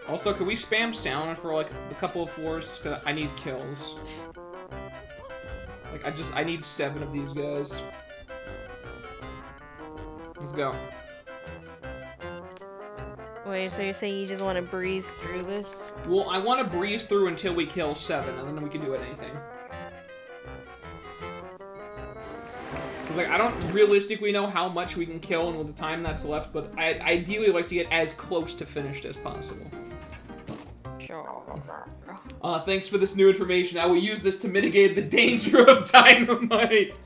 Also, can we spam sound for like a couple of floors? Cause I need kills. Like I need 7 of these guys. Let's go. Wait, so you're saying you just want to breeze through this? Well, I want to breeze through until we kill 7, and then we can do anything. Because, like, I don't realistically know how much we can kill and with the time that's left, but I ideally like to get as close to finished as possible. Sure. Thanks for this new information. I will use this to mitigate the danger of dynamite.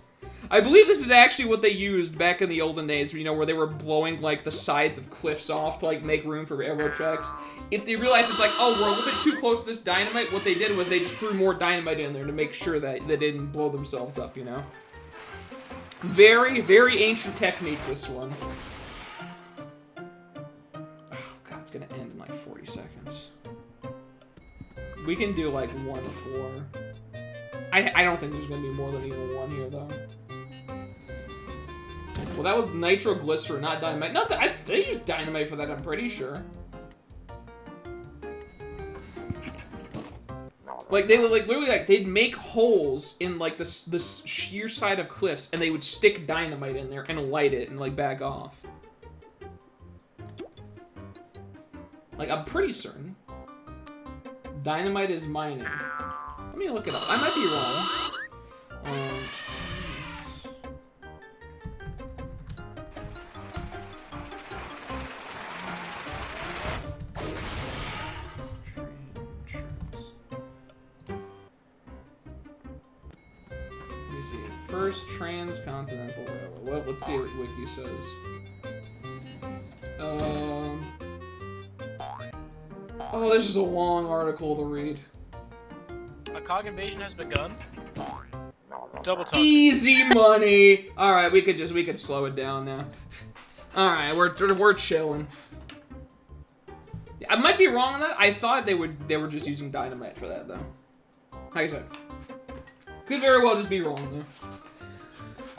I believe this is actually what they used back in the olden days, you know, where they were blowing, like, the sides of cliffs off to, like, make room for railroad tracks. If they realized it's like, oh, we're a little bit too close to this dynamite, what they did was they just threw more dynamite in there to make sure that they didn't blow themselves up, you know? Very, very ancient technique, this one. Oh, God, it's gonna end in, like, 40 seconds. We can do, like, 1 floor. I don't think there's gonna be more than even 1 here, though. Well, that was nitroglycerin, not dynamite. Not that they used dynamite for that, I'm pretty sure. Like, they would, like, literally, like, they'd make holes in, like, this sheer side of cliffs, and they would stick dynamite in there and light it and, like, back off. Like, I'm pretty certain. Dynamite is mining. Let me look it up. I might be wrong. Let me see. First transcontinental railroad. Well, let's see what Wiki says. Oh, this is a long article to read. A cog invasion has begun. Double talk. Easy money. All right, we could slow it down now. All right, we're chilling. I might be wrong on that. I thought they were just using dynamite for that though. Like I said, could very well just be wrong though.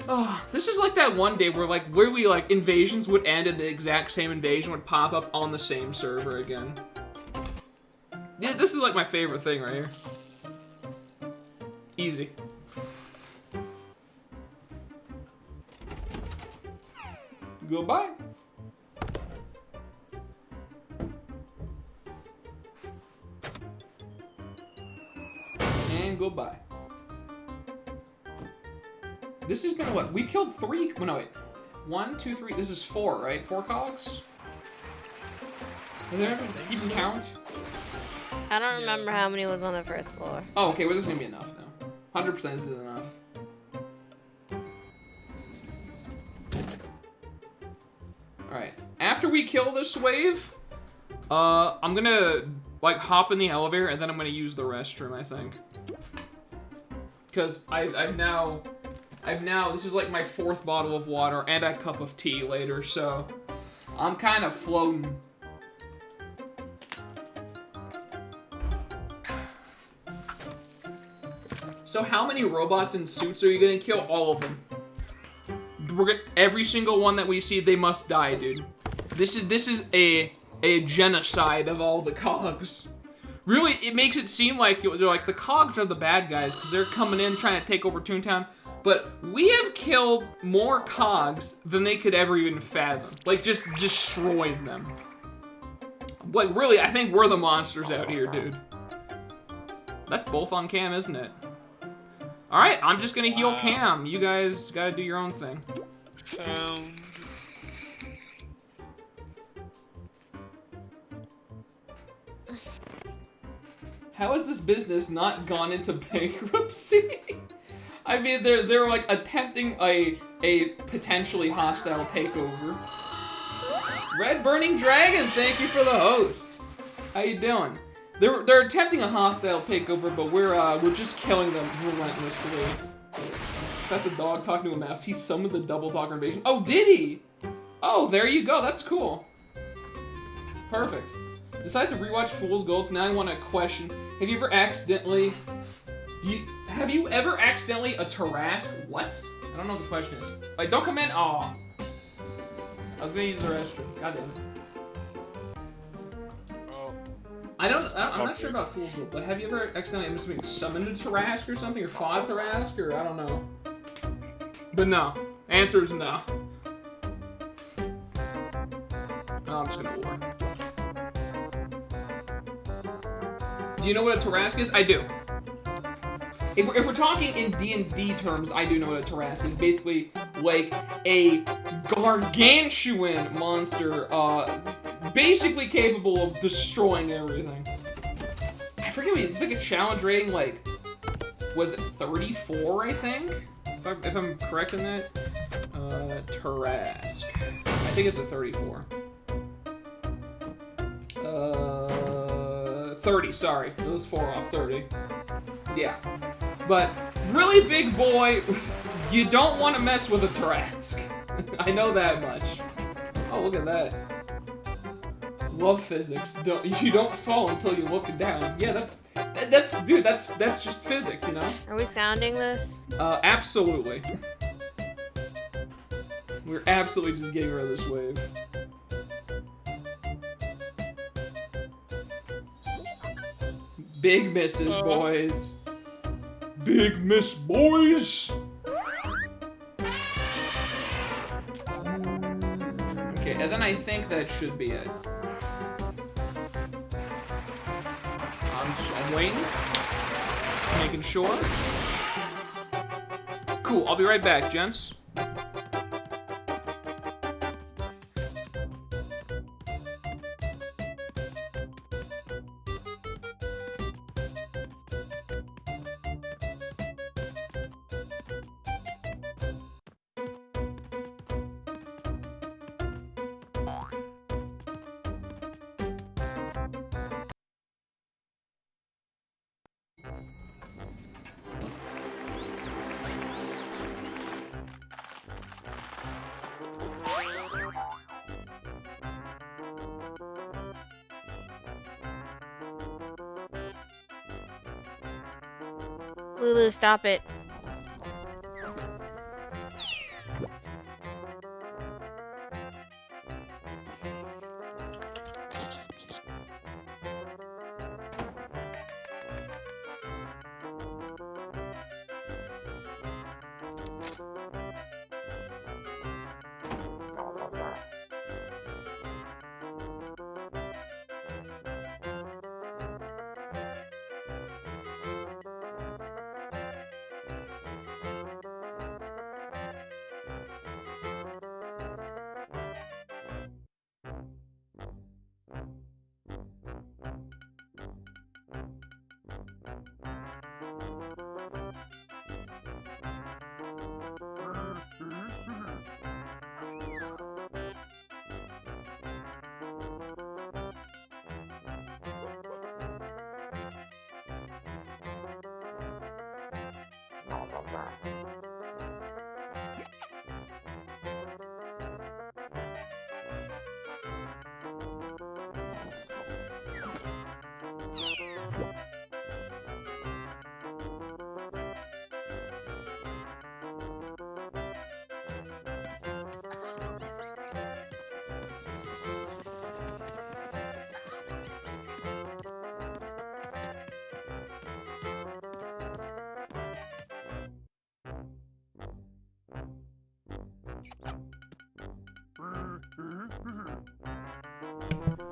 Oh, this is like that one day where literally like invasions would end and the exact same invasion would pop up on the same server again. Yeah, this is like my favorite thing right here. Easy. Goodbye. And goodbye. This has been what? We've killed 3. Oh, no, wait. 1, 2, 3. This is 4, right? 4 cogs? Is there keeping count? I don't remember how many was on the first floor. Oh, okay. Well, this is gonna be enough now. 100% this is enough. Alright. After we kill this wave, I'm gonna, like, hop in the elevator and then I'm gonna use the restroom, I think. Because I've now, this is like my 4th bottle of water and a cup of tea later, so I'm kind of floating. So how many robots in suits are you gonna kill? All of them. Every single one that we see, they must die, dude. This is a genocide of all the cogs. Really, it makes it seem like they're like the cogs are the bad guys because they're coming in trying to take over Toontown. But we have killed more cogs than they could ever even fathom. Like, just destroyed them. Like, really, I think we're the monsters out here, dude. That's both on cam, isn't it? Alright, I'm just gonna heal Cam. You guys gotta do your own thing. How has this business not gone into bankruptcy? I mean, they're like attempting a potentially hostile takeover. Red Burning Dragon, thank you for the host. How you doing? They're attempting a hostile takeover, but we're just killing them relentlessly. That's the dog talking to a mouse. He summoned the double talker invasion. Oh, did he? Oh, there you go. That's cool. Perfect. Decided to rewatch Fool's Gold, so now I want to question. Have you ever accidentally... Have you ever accidentally a Tarrasque? What? I don't know what the question is. Like, don't come in. Aw. I was gonna use the restroom. God damn it. Oh. I'm not sure about Fool's Gold, but have you ever accidentally summoned a Tarrasque or something, or fought a Tarrasque, or I don't know. But no. Answer is no. Oh, I'm just gonna war. Do you know what a Tarrasque is? I do. If we're talking in D&D terms, I do know what a Tarrasque is. Basically, like a gargantuan monster, basically capable of destroying everything. I forget what it's like a challenge rating, like, was it 34, I think? If I'm correct in that? Tarrasque. I think it's a 34. 30, sorry. It was 4 off, 30. Yeah. But, really big boy, you don't want to mess with a Tarrasque. I know that much. Oh, look at that. Love physics. You don't fall until you look down. Yeah, that's just physics, you know? Are we sounding this? Absolutely. We're absolutely just getting rid of this wave. Big misses, boys. Big miss, boys! Okay, and then I think that should be it. I'm waiting. Making sure. Cool, I'll be right back, gents. Lulu, stop it.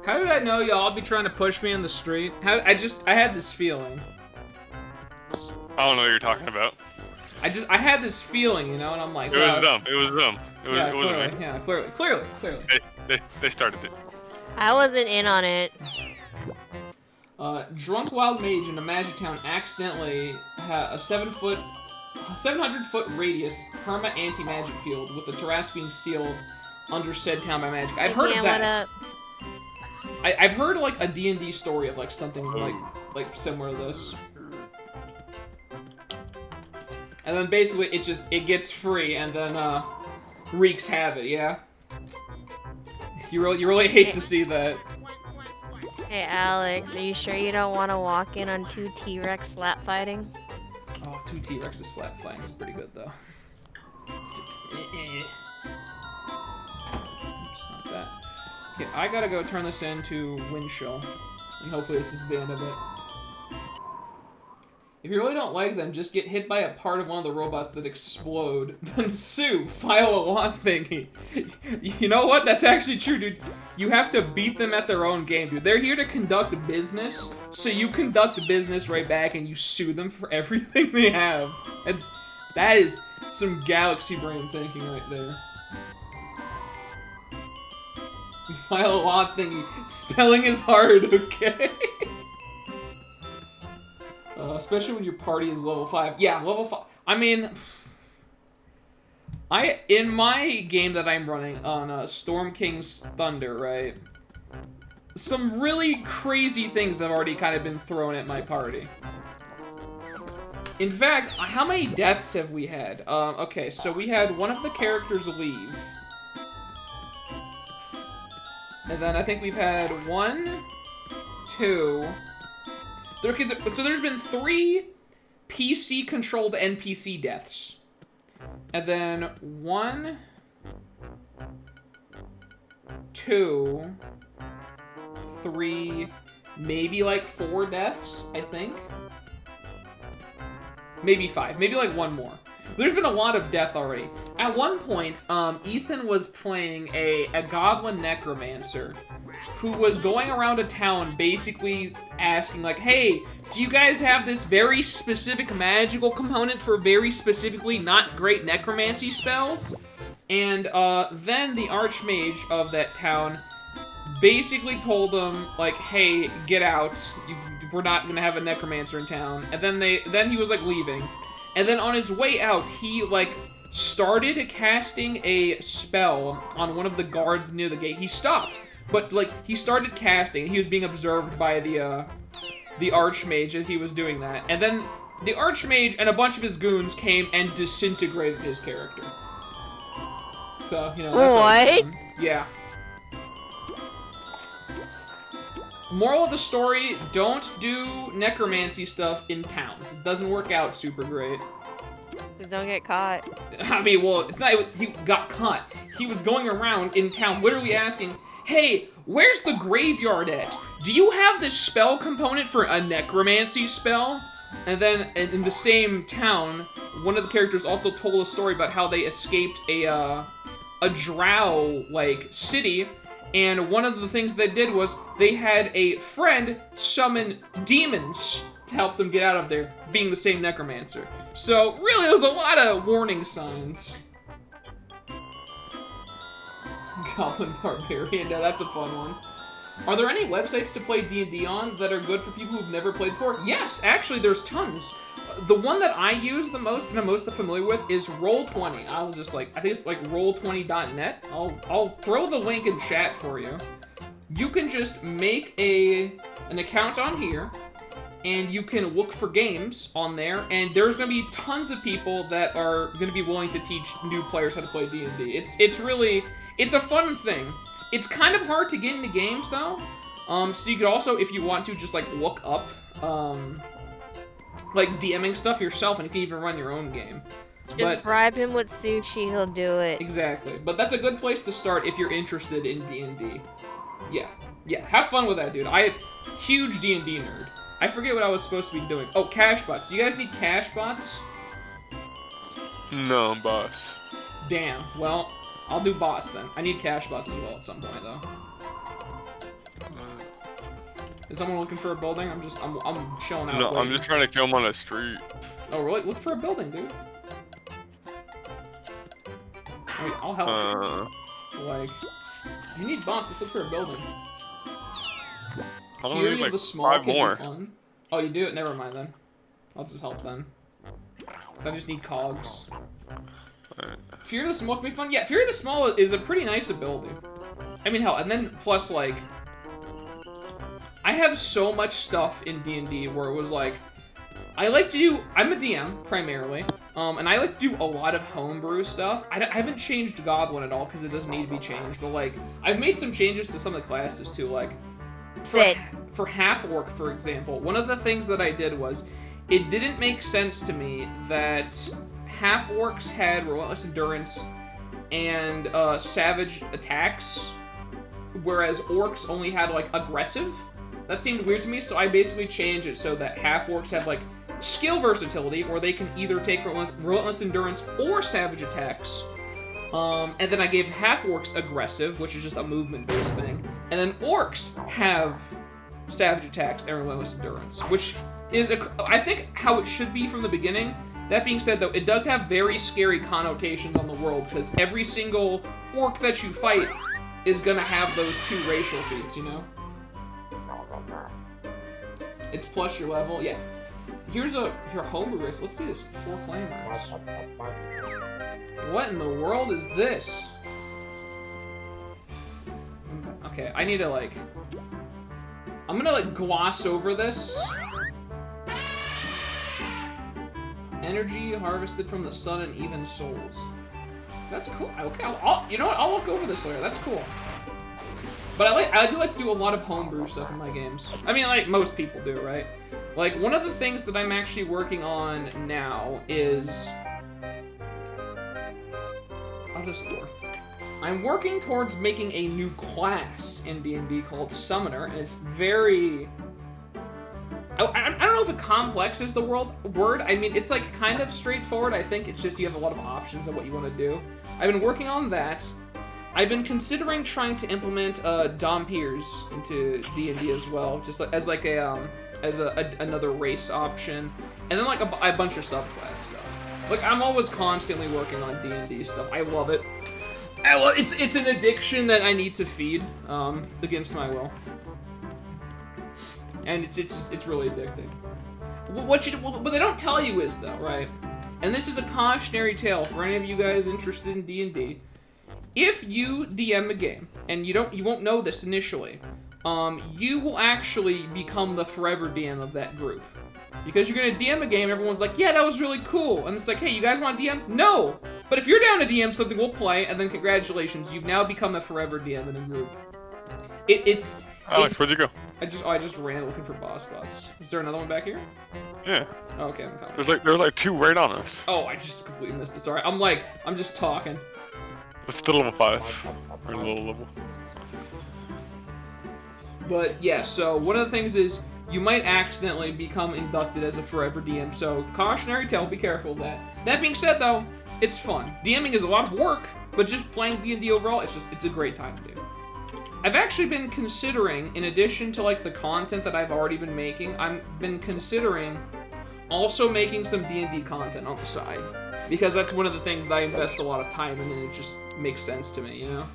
How did I know y'all be trying to push me in the street? I had this feeling. I don't know what you're talking about. I had this feeling, you know, and I'm like, It was them. It was them. Yeah, It wasn't me. yeah, clearly. They started it. I wasn't in on it. Drunk Wild Mage in a Magic Town accidentally had a 700-foot radius perma anti-magic field with the Tarrasque being sealed under said town by magic. I've heard of that. What up? I've heard like a D&D story of like something like similar to this. And then basically it gets free and then wreaks havoc, yeah? You really hate to see that. Hey Alex, are you sure you don't want to walk in on 2 T-Rex slap fighting? Oh, 2 T-Rexes slap fighting is pretty good though. Oops, not that. Okay, I gotta go turn this into wind chill. And hopefully this is the end of it. If you really don't like them, just get hit by a part of one of the robots that explode. Then sue, file a law thingy. You know what? That's actually true, dude. You have to beat them at their own game, dude. They're here to conduct business, so you conduct business right back and you sue them for everything they have. That is some galaxy brain thinking right there. You file a law thingy. Spelling is hard, okay? Especially when your party is level 5. Yeah, level 5. I mean, in my game that I'm running on Storm King's Thunder, right? Some really crazy things have already kind of been thrown at my party. In fact, how many deaths have we had? Okay, so we had one of the characters leave. And then I think we've had 1, 2... So there's been 3 PC-controlled NPC deaths. And then 1, 2, 3, maybe like 4 deaths, I think. Maybe 5, maybe like 1 more. There's been a lot of death already. At one point, Ethan was playing a goblin necromancer who was going around a town basically asking like, hey, do you guys have this very specific magical component for very specifically not great necromancy spells? And then the archmage of that town basically told them like, hey, get out. We're not gonna have a necromancer in town. And then he was like leaving. And then on his way out, he like started casting a spell on one of the guards near the gate. He stopped. But, like, he started casting, and he was being observed by the Archmage as he was doing that. And then the Archmage and a bunch of his goons came and disintegrated his character. So, you know, that's always fun. Yeah. Moral of the story, don't do necromancy stuff in towns. It doesn't work out super great. Just don't get caught. I mean, well, it's not he got caught. He was going around in town literally asking, hey, where's the graveyard at? Do you have this spell component for a necromancy spell? And then in the same town, one of the characters also told a story about how they escaped a drow, like, city. And one of the things they did was they had a friend summon demons to help them get out of there, being the same necromancer. So, really, there was a lot of warning signs. Goblin Barbarian, now that's a fun one. Are there any websites to play D&D on that are good for people who've never played before? Yes, actually, there's tons. The one that I use the most and I'm most familiar with is Roll20. I'll just like, I think it's like roll20.net. I'll throw the link in chat for you. You can just make an account on here, and you can look for games on there, and there's gonna be tons of people that are gonna be willing to teach new players how to play D&D. It's a fun thing. It's kind of hard to get into games though. So you could also, if you want to, just like look up, like DMing stuff yourself, and you can even run your own game. Just bribe him with sushi, he'll do it. Exactly. But that's a good place to start if you're interested in D&D. Yeah, have fun with that, dude. I am a huge D&D nerd. I forget what I was supposed to be doing. Oh, cash bots. Do you guys need cash bots? No, boss. Damn. Well, I'll do boss then. I need cash bots as well at some point, though. Is someone looking for a building? I'm chilling out. No, I'm just trying to kill him on the street. Oh, really? Look for a building, dude. Wait, I'll help you. Like, you need boss. Let's look for a building. I don't need like 5 more. Oh, you do it? Never mind then. I'll just help then. Because I just need cogs. Right. Fear of the Small can be fun. Yeah, Fear of the Small is a pretty nice ability. I mean, hell, and then plus, like, I have so much stuff in D&D where it was like, I like to do, I'm a DM, primarily, and I like to do a lot of homebrew stuff. I haven't changed Goblin at all, because it doesn't need to be changed, but, like, I've made some changes to some of the classes, too, like, for Half-Orc, for example, one of the things that I did was, it didn't make sense to me that Half-Orcs had Relentless Endurance and Savage Attacks, whereas Orcs only had, like, Aggressive. That seemed weird to me, so I basically changed it so that half-orcs have, like, skill versatility, or they can either take relentless endurance or savage attacks. And then I gave half-orcs aggressive, which is just a movement-based thing. And then orcs have savage attacks and relentless endurance, which is, I think, how it should be from the beginning. That being said, though, it does have very scary connotations on the world, because every single orc that you fight is gonna have those 2 racial feats, you know? It's plus your level, yeah. Here's a homebrew race. Let's see this. 4 claimers. What in the world is this? Okay, I need to, like... I'm gonna, like, gloss over this. Energy harvested from the sun and even souls. That's cool. Okay, you know what? I'll look over this later. That's cool. But I do like to do a lot of homebrew stuff in my games. I mean, like most people do, right? Like, one of the things that I'm actually working on now is... I'll just explore. I'm working towards making a new class in D&D called Summoner, and it's very... I don't know if a complex is the word. I mean, it's like kind of straightforward. I think it's just you have a lot of options of what you want to do. I've been working on that. I've been considering trying to implement Dompiers into D&D as well, just like, as like another race option, and then like a bunch of subclass stuff. Like, I'm always constantly working on D&D stuff. I love it. It's an addiction that I need to feed against my will. And it's really addicting. What they don't tell you is, though, right? And this is a cautionary tale for any of you guys interested in D&D. If you DM a game, and you won't know this initially, you will actually become the forever DM of that group. Because you're gonna DM a game, everyone's like, yeah, that was really cool. And it's like, hey, you guys want to DM? No! But if you're down to DM something, we'll play, and then congratulations, you've now become a forever DM in a group. Alex, where'd you go? I just ran looking for boss spots. Is there another one back here? Yeah. Oh, okay, I'm coming. There's like 2 right on us. Oh, I just completely missed it. Sorry. I'm just talking. It's still level 5. Or a little level. But yeah, so one of the things is you might accidentally become inducted as a forever DM. So cautionary tale, be careful of that. That being said, though, it's fun. DMing is a lot of work, but just playing D&D overall, it's a great time to do. I've actually been considering, in addition to like the content that I've already been making, I've been considering also making some D&D content on the side. Because that's one of the things that I invest a lot of time in, and it just makes sense to me, you know?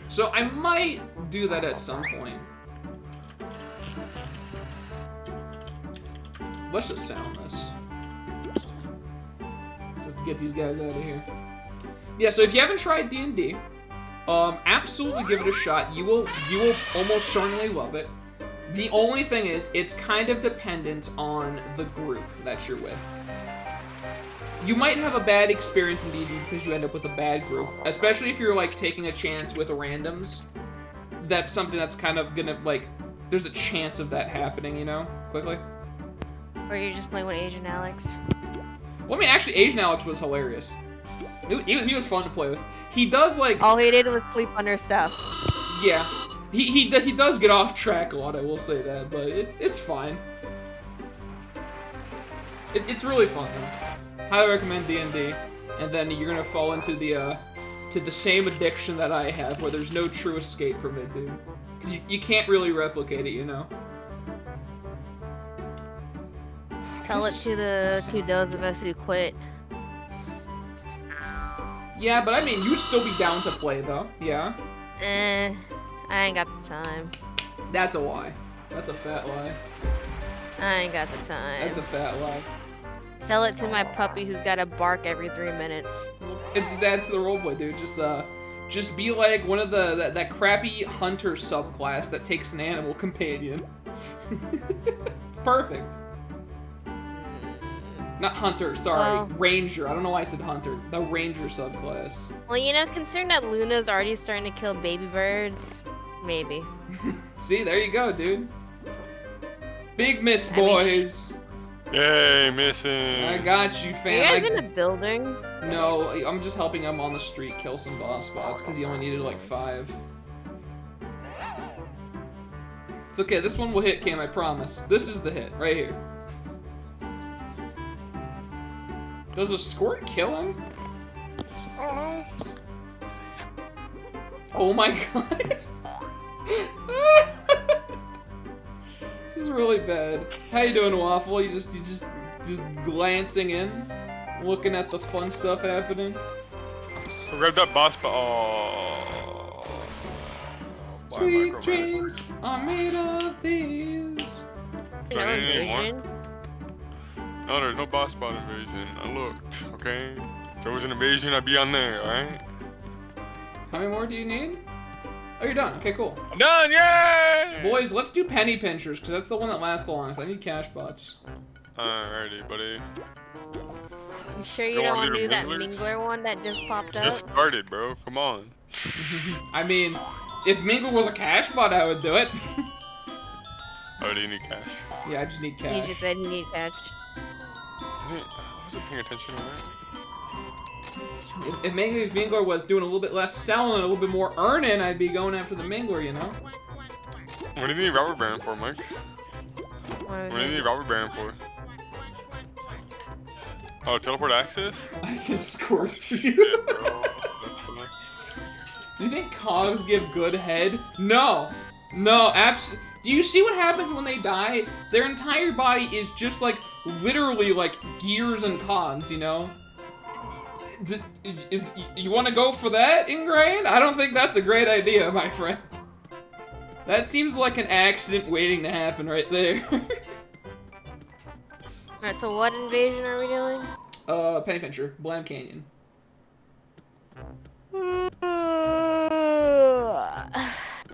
So I might do that at some point. Let's just sound this. Just get these guys out of here. Yeah, so if you haven't tried D&D, absolutely give it a shot. You will almost certainly love it. The only thing is, it's kind of dependent on the group that you're with. You might have a bad experience in D&D because you end up with a bad group, especially if you're like taking a chance with randoms. That's something that's kind of gonna like, there's a chance of that happening, you know, quickly. Or you're just playing with Asian Alex. Well, I mean, actually, Asian Alex was hilarious. He was fun to play with. He does like... All he did was sleep under stuff. Yeah. He does get off track a lot, I will say that, but it's fine. It's really fun, though. Highly recommend D&D, and then you're gonna fall into the same addiction that I have, where there's no true escape from it, dude. Because you can't really replicate it, you know? Tell it to those of us who quit. Yeah, but I mean, you'd still be down to play, though. Yeah? I ain't got the time. That's a lie. That's a fat lie. I ain't got the time. That's a fat lie. Tell it to my puppy who's gotta bark every 3 minutes. That's the roleplay, dude. Just be like one of that crappy hunter subclass that takes an animal companion. It's perfect. Not hunter, sorry. Well, ranger. I don't know why I said hunter. The ranger subclass. Well, you know, considering that Luna's already starting to kill baby birds, maybe. See, there you go, dude. Big miss, boys. Yay, missing. I got you, fam. Are you guys in a building? No, I'm just helping him on the street kill some boss spots because he only needed like 5. It's okay, this one will hit, Cam, I promise. This is the hit, right here. Does a squirt kill him? I don't know. Oh my god. This is really bad. How you doing, Waffle? You just glancing in, looking at the fun stuff happening. So grab that boss, but oh. Why Sweet micromanage? dreams are made of these. No Do I need any more? invasion. No, there's no boss spot invasion. I looked, okay? If there was an invasion, I'd be on there, alright? How many more do you need? Oh, you're done. Okay, cool. I'm done, yay! Boys, let's do penny pinchers, because that's the one that lasts the longest. I need cash bots. Alrighty, buddy. You sure you Don't don't wanna want to do do that Minglers? Mingler one that just popped up? Just started, bro. Come on. I mean, if Mingle was a cash bot, I would do it. Oh, do you need cash? Yeah, I just need You cash. just said you need cash. I wasn't paying attention to that. If maybe Mingler was doing a little bit less selling and a little bit more earning, I'd be going after the Mingler, you know? What do you need Robert Baron for, Mike? What What do you need Robert Baron for? Oh, teleport access? I can squirt for Yeah, you. bro. Do you think cogs give good head? No. No, absolutely. Do you see what happens when they die? Their entire body is just like, literally like gears and cogs, you know? You want to go for that, Ingrained? I don't think that's a great idea, my friend. That seems like an accident waiting to happen right there. Alright, so what invasion are we doing? Penny Pincher, Blam Canyon.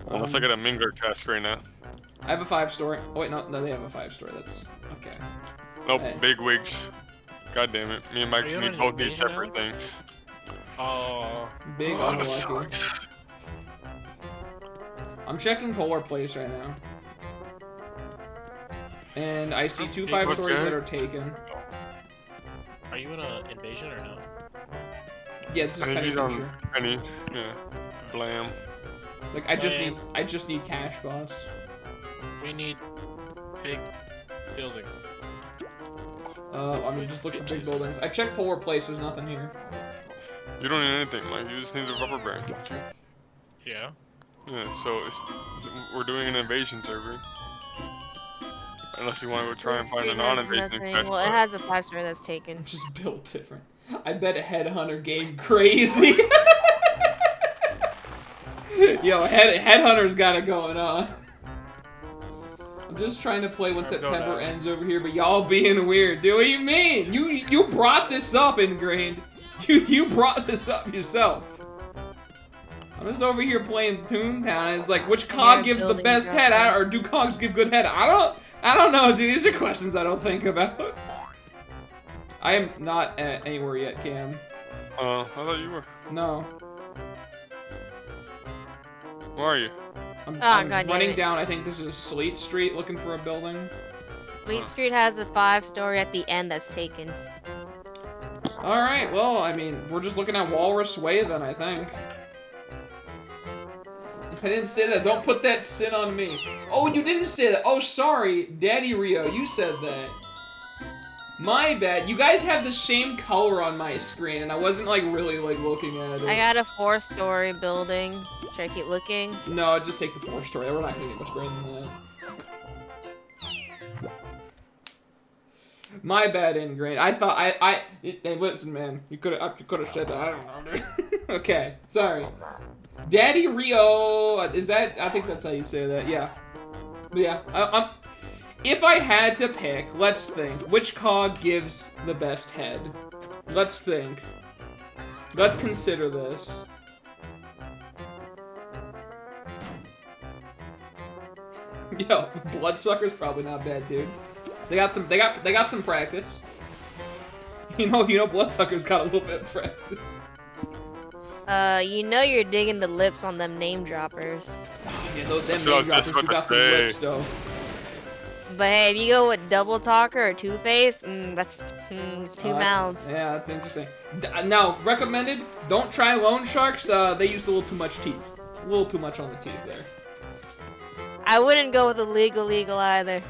Unless I get a Mingler task right now. I have a 5-story. Oh wait, no, they have a 5-story. That's okay. Nope, Hey. big wigs. God damn it. Me and Mike Are you need having both an need invasion separate now? things. Oh. Big Oh, that unlucky. sucks. I'm checking Polar Place right now. And I see two Hey, 5-stories okay. that are taken. Are you in an invasion or no? Yeah, this is I think Penny he's on Pincher. Penny. Yeah. Blam. Like I just need cash bots. We need big building. I mean, just look for big buildings. I checked Polar Place. There's nothing here. You don't need anything, Mike. You just need a rubber band, don't you? Yeah. Yeah, so we're doing an invasion server. Unless you want to try and find a It has non-invasion nothing- cash Well, it bot. has a 5-star that's taken. Just built different. I bet a Headhunter game crazy. Yo, Headhunter's got it going on. I'm just trying to play when I'll go September now. ends over here, but y'all being weird. Do what you mean? You brought this up, Ingrained. You brought this up yourself. I'm just over here playing Toontown, and it's like, which cog Yeah, gives the building best head, dropping. or do cogs give good head? I don't know, dude. These are questions I don't think about. I am not at anywhere yet, Cam. I thought you were. No. Where are you? I'm God damn running it. down, I think this is Sleet Street, looking for a building. Fleet Street has a 5-story at the end that's taken. Alright, well, I mean, we're just looking at Walrus Way then, I think. If I didn't say that, don't put that sin on me. Oh, you didn't say that. Oh, sorry, Daddy Rio, you said that. My bad. You guys have the same color on my screen, and I wasn't, like, really, like, looking at it. I got a 4-story building. Should I keep looking? No, just take the 4-story. We're not gonna get much better than that. My bad, Ingrained. I thought hey, listen, man. You could have said that. I don't know, dude. Okay, sorry. Daddy Rio, is that? I think that's how you say that. Yeah, yeah. If I had to pick, let's think. Which cog gives the best head? Let's think. Let's consider this. Yo, Bloodsucker's probably not bad, dude. They got some practice. You know, Bloodsucker's got a little bit of practice. You know you're digging the lips on them name droppers. Yeah, those them That's what I name was just droppers do about got to some say. lips, though. But hey, if you go with Double Talker or Two-Face, that's two mouths. Yeah, that's interesting. Now, recommended, don't try Loan Sharks. They used a little too much teeth. A little too much on the teeth there. I wouldn't go with illegal either.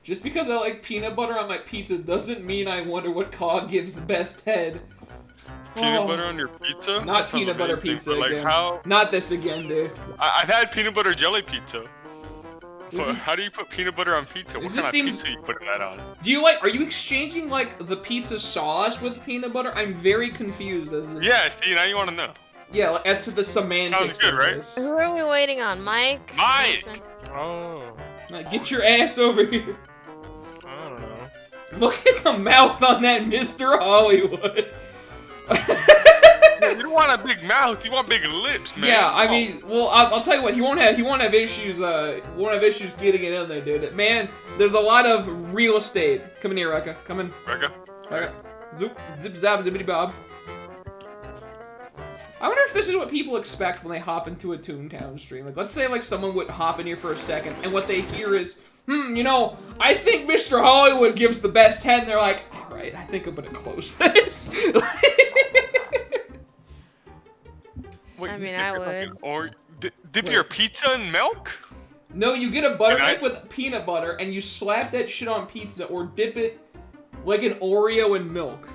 Just because I like peanut butter on my pizza doesn't mean I wonder what Cog gives the best head. Peanut Oh. butter on your pizza? Not That sounds peanut butter amazing, pizza but, like, again. how? Not this again, dude. I've had peanut butter jelly pizza. This But is- how do you put peanut butter on pizza? What This kind just of seems- pizza you putting that on? Do you like, are you exchanging like the pizza sauce with peanut butter? I'm very confused as this. Yeah, see, now you want to know. Yeah, like, as to the semantics Sounds good, of right? this. Who are we waiting on, Mike? Mike! Oh, Like, get your ass over here. I don't know. Look at the mouth on that Mr. Hollywood. You don't want a big mouth, you want big lips, man. Yeah, I Come on. mean, well, I'll tell you what, he won't have issues, getting it in there, dude. Man, there's a lot of real estate. Come in here, Rekka. Come in. Rekka? Rekka. Zoop, zip, zap, zippity bob. I wonder if this is what people expect when they hop into a Toontown stream. Like, let's say, like, someone would hop in here for a second, and what they hear is, you know, I think Mr. Hollywood gives the best head, and they're like, alright, I think I'm gonna close this. Wait, I you mean, dip I your would. fucking- Or dip Wait. your pizza in milk? No, you get a butter And I- knife with peanut butter, and you slap that shit on pizza, or dip it like an Oreo in milk.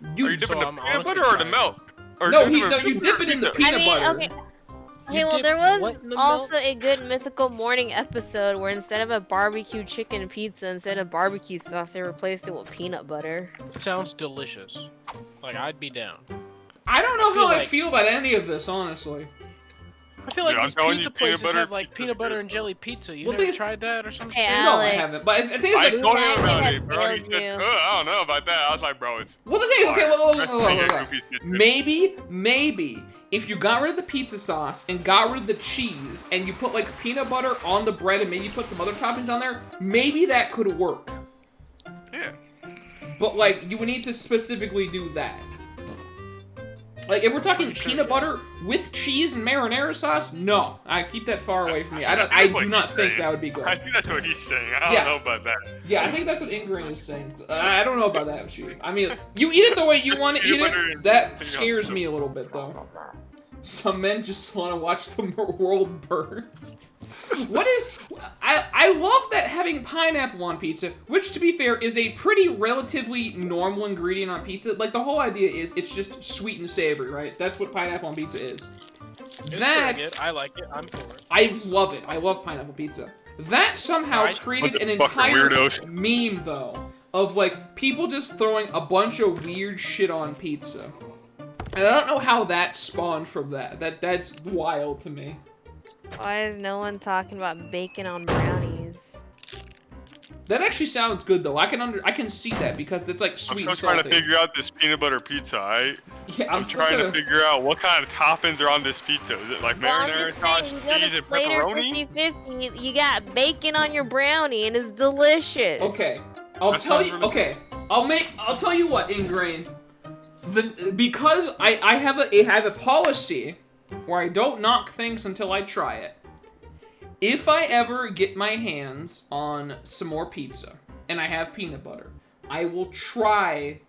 Are you dipping So the I'm peanut honestly butter or the trying. milk? Or No, do you dipping dip it in the pizza? peanut I mean, butter. okay. You Hey, well, dip there what was in the also milk? a good Mythical Morning episode where instead of a barbecue chicken pizza, instead of barbecue sauce, they replaced it with peanut butter. Sounds delicious. Like, I'd be down. I don't know I feel how I like- feel about any of this, honestly. I feel like Dude, I'm these telling pizza you, peanut places butter have like pizza's peanut butter good. and jelly pizza. You Well, never things- tried that or something? Hey, No, I Alex. haven't. But I think it's I like, told him Exactly about has it, bro. He failed said, you. I don't know about that. I was like, bro, it's well, the thing is, okay, fire. well, That's pretty good well, goofy shit, dude. maybe, if you got rid of the pizza sauce and got rid of the cheese, and you put, like, peanut butter on the bread and maybe put some other toppings on there, maybe that could work. Yeah. But, like, you would need to specifically do that. Like, if we're talking Pretty sure, peanut yeah. butter with cheese and marinara sauce, no. I keep that far away from me. I That's what do not he's think saying. that would be good. I think that's what he's saying. I don't Yeah. know about that. Yeah, I think that's what Ingrain is saying. I don't know about that, Chief. I mean, you eat it the way you want to eat Peanut butter it. and That everything scares else. me a little bit, though. Some men just want to watch the world burn. What is... I love that having pineapple on pizza, which, to be fair, is a pretty relatively normal ingredient on pizza. Like, the whole idea is it's just sweet and savory, right? That's what pineapple on pizza is. It's That... pretty good. I like it. I'm for it. I love it. I love pineapple pizza. That somehow Right. created an Motherfucking entire weirdos. meme, though, of, like, people just throwing a bunch of weird shit on pizza. And I don't know how that spawned from that. That's wild to me. Why is no one talking about bacon on brownies? That actually sounds good, though. I can see that because it's, like, I'm sweet still and trying salty. to figure out this peanut butter pizza, alright? Yeah, I'm still trying to figure out what kind of toppings are on this pizza. Is it like Well, I'm marinara just sauce, saying, you go cheese, to and Slater pepperoni? 50/50, you got bacon on your brownie and it's delicious. Okay, I'll That tell sounds you. really Okay, I'll tell you what, Ingrained. Because I have a policy where I don't knock things until I try it. If I ever get my hands on some more pizza and I have peanut butter, I will try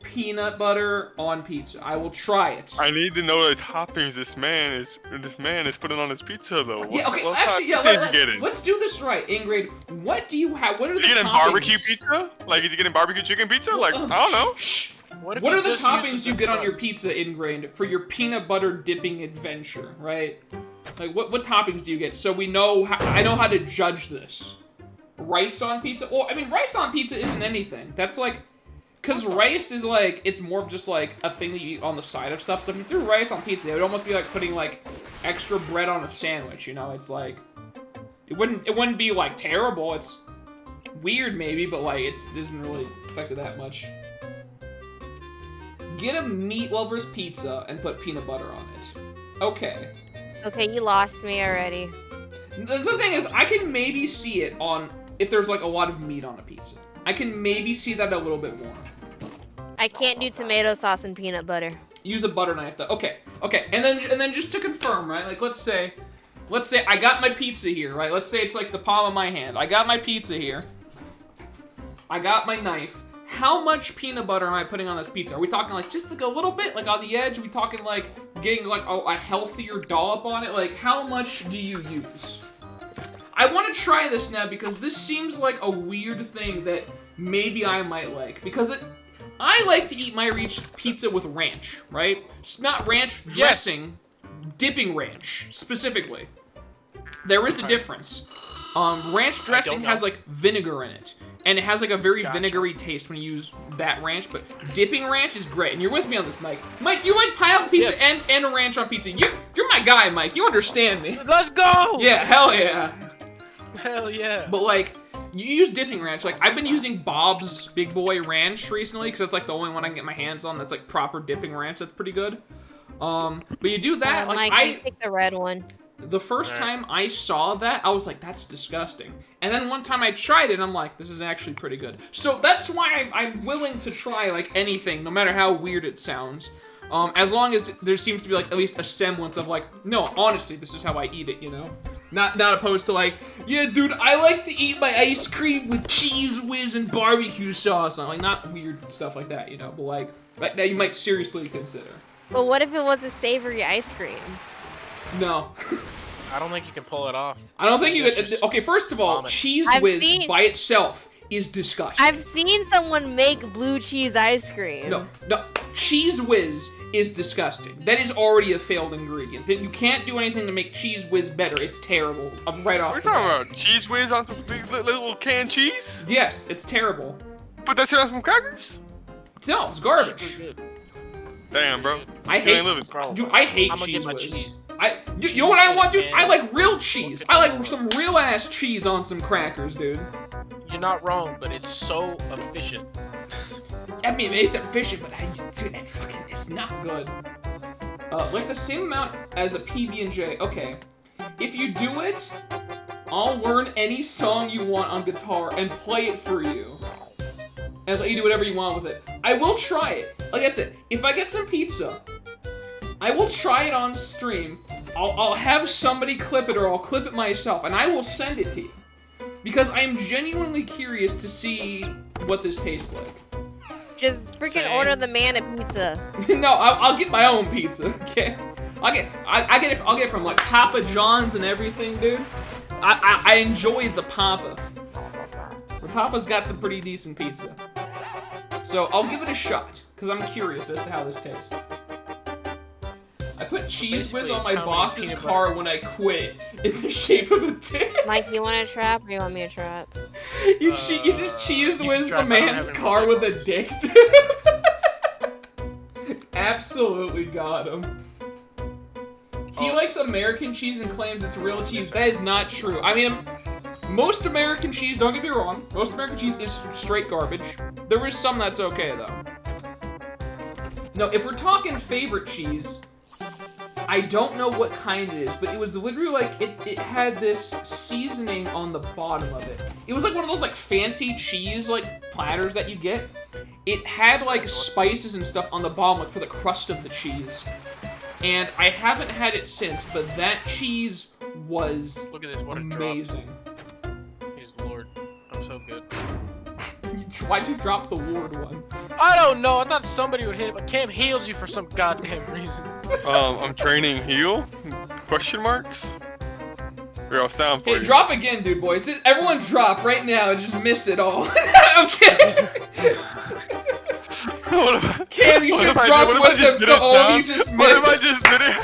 peanut butter on pizza. I will try it. I need to know the toppings this man is putting on his pizza though. Yeah, okay, what actually, yeah, kind of pizza is he getting? let's do this right, Ingrid. What do you have? What are Is the he getting toppings? barbecue pizza? Like, is he getting barbecue chicken pizza? Like, I don't know. Shh. What, if What he are the just toppings uses you the get on your crust? pizza, Ingrained, for your peanut butter dipping adventure, right? Like, what toppings do you get? So we know, I know how to judge this. Rice on pizza? Well, I mean, rice on pizza isn't anything. That's like, because rice is like, it's more of just like a thing that you eat on the side of stuff. So if you threw rice on pizza, it would almost be like putting like extra bread on a sandwich, you know? It's like, it wouldn't be like terrible. It's weird maybe, but like, it doesn't really affect it that much. Get a meat lover's pizza and put peanut butter on it. Okay. Okay, you lost me already. The thing is, I can maybe see it on if there's like a lot of meat on a pizza. I can maybe see that a little bit more. I can't do tomato sauce and peanut butter. Use a butter knife though. Okay. And then just to confirm, right? Like let's say I got my pizza here, right? Let's say it's like the palm of my hand. I got my pizza here. I got my knife. How much peanut butter am I putting on this pizza? Are we talking like just like a little bit, like on the edge? Are we talking like getting like a healthier dollop on it? Like how much do you use? I want to try this now because this seems like a weird thing that maybe I might like. Because I like to eat my pizza with ranch, right? It's not ranch dressing, dipping ranch, specifically. There is a difference. Ranch dressing has like vinegar in it. And it has like a very vinegary taste when you use that ranch, but dipping ranch is great. And you're with me on this, Mike. Mike, you like pineapple pizza and a ranch on pizza. You're my guy, Mike. You understand me. Let's go! Yeah, hell yeah. Hell yeah. But like, you use dipping ranch. Like, I've been using Bob's Big Boy Ranch recently, because that's like the only one I can get my hands on that's like proper dipping ranch. That's pretty good. But you do that, like Mike, I pick the red one. The first time I saw that, I was like, that's disgusting. And then one time I tried it, and I'm like, this is actually pretty good. So that's why I'm willing to try, like, anything, no matter how weird it sounds. As long as there seems to be, like, at least a semblance of, like, no, honestly, this is how I eat it, you know? Not opposed to, like, yeah, dude, I like to eat my ice cream with Cheese Whiz and barbecue sauce. Like, not weird stuff like that, you know? But, like that you might seriously consider. But what if it was a savory ice cream? No. I don't think you can pull it off. I don't think you could. Okay, first of all, Cheese Whiz by itself is disgusting. I've seen someone make blue cheese ice cream. No. Cheese Whiz is disgusting. That is already a failed ingredient. You can't do anything to make Cheese Whiz better. It's terrible. Right off. What are you talking about? Cheese Whiz on some big little canned cheese? Yes, it's terrible. Put that shit on some crackers? No, it's garbage. Damn, bro. I hate Cheese Whiz. Cheese. You know what I want, dude? I like real cheese. I like some real ass cheese on some crackers, dude. You're not wrong, but it's so efficient. I mean, it's efficient, but it's not good. Like the same amount as a PB&J. Okay, if you do it, I'll learn any song you want on guitar and play it for you. And let you do whatever you want with it. I will try it. Like I said, if I get some pizza, I will try it on stream. I'll have somebody clip it, or I'll clip it myself, and I will send it to you. Because I am genuinely curious to see what this tastes like. Just freaking order the man a pizza. No, I'll get my own pizza, okay? I'll get it from like Papa John's and everything, dude. I enjoy the Papa. The Papa's got some pretty decent pizza. So I'll give it a shot, because I'm curious as to how this tastes. I put Cheese Whiz on my boss's car when I quit, in the shape of a dick. Mike, you want a trap, or you want me to trap? You just Cheese Whiz the man's car with a dick. Absolutely got him. He likes American cheese and claims it's real cheese. That is not true. I mean, most American cheese, don't get me wrong, most American cheese is straight garbage. There is some that's okay, though. No, if we're talking favorite cheese, I don't know what kind it is, but it was literally like, it had this seasoning on the bottom of it. It was like one of those like fancy cheese like platters that you get. It had like spices and stuff on the bottom like for the crust of the cheese. And I haven't had it since, but that cheese was Look at this, what a amazing. Drop. He's Lord. I'm so good. Why'd you drop the Lord one? I don't know. I thought somebody would hit it, but Cam healed you for some goddamn reason. I'm training heal? Question marks? Here, I'll sound for you. Hey, drop again, dude, boys. Everyone drop right now and just miss it all. I'm kidding. Cam, you should drop with them so all of you just missed. What if I just didn't?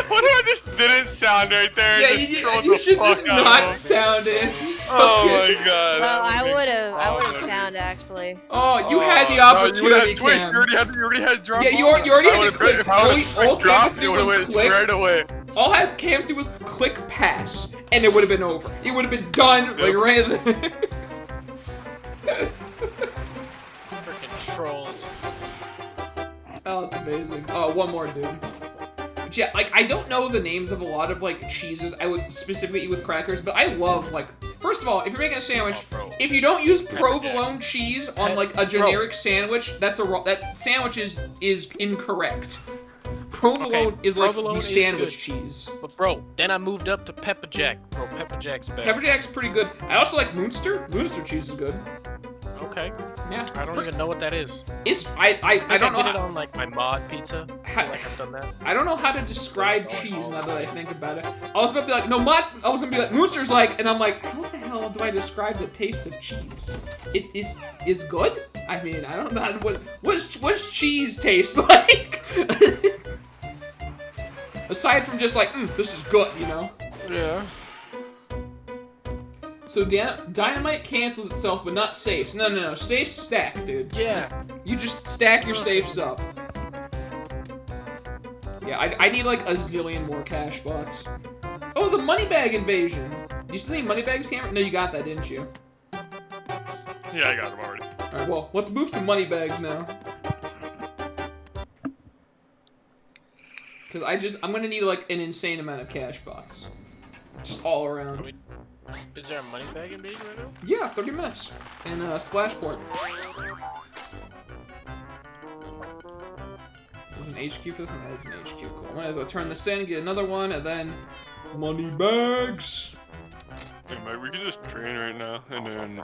What if I just didn't sound right there? Yeah, you should just not sound it. Oh my god. Well, I would've sound actually. Oh, you had the opportunity, no, you had Twitch. Cam. You already had drop. Yeah, you already had to click. If I would drop, it would have went click. straight away. All I had Cam do was click pass, and it would have been over. It would have been done, like right there. Freaking trolls. Oh, it's amazing. Oh, one more, dude. But yeah, like, I don't know the names of a lot of, like, cheeses I would specifically eat with crackers, but I love, like, first of all, if you're making a sandwich, if you don't use provolone cheese on, like, a generic sandwich, that sandwich is incorrect. Provolone is, like, the sandwich cheese. But, bro, then I moved up to Pepper Jack. Bro, Pepper Jack's better. Pepper Jack's pretty good. I also like Munster. Munster cheese is good. Okay. Yeah. I don't even know what that is. I don't know. I get it on like my mod pizza. I feel like I've done that. I don't know how to describe cheese now that I think about it. I was gonna be like, no, I was gonna be like, Mooster's like, and I'm like, how the hell do I describe the taste of cheese? It is good? I mean, I don't know what's cheese taste like? Aside from just like, this is good, you know? Yeah. So dynamite cancels itself, but not safes. No. Safes stack, dude. Yeah. You just stack your safes up. Yeah, I need like a zillion more cash bots. Oh, the money bag invasion. You still need money bags, Cameron? No, you got that, didn't you? Yeah, I got them already. Alright, well, let's move to money bags now. Because I'm gonna need like an insane amount of cash bots. Just all around. Is there a money bag invasion right now? Yeah, 30 minutes in Splashport. Is this an HQ for this one? That is an HQ. Cool. I'm gonna go turn this in, get another one, and then money bags. Hey, Mike, we can just train right now, and then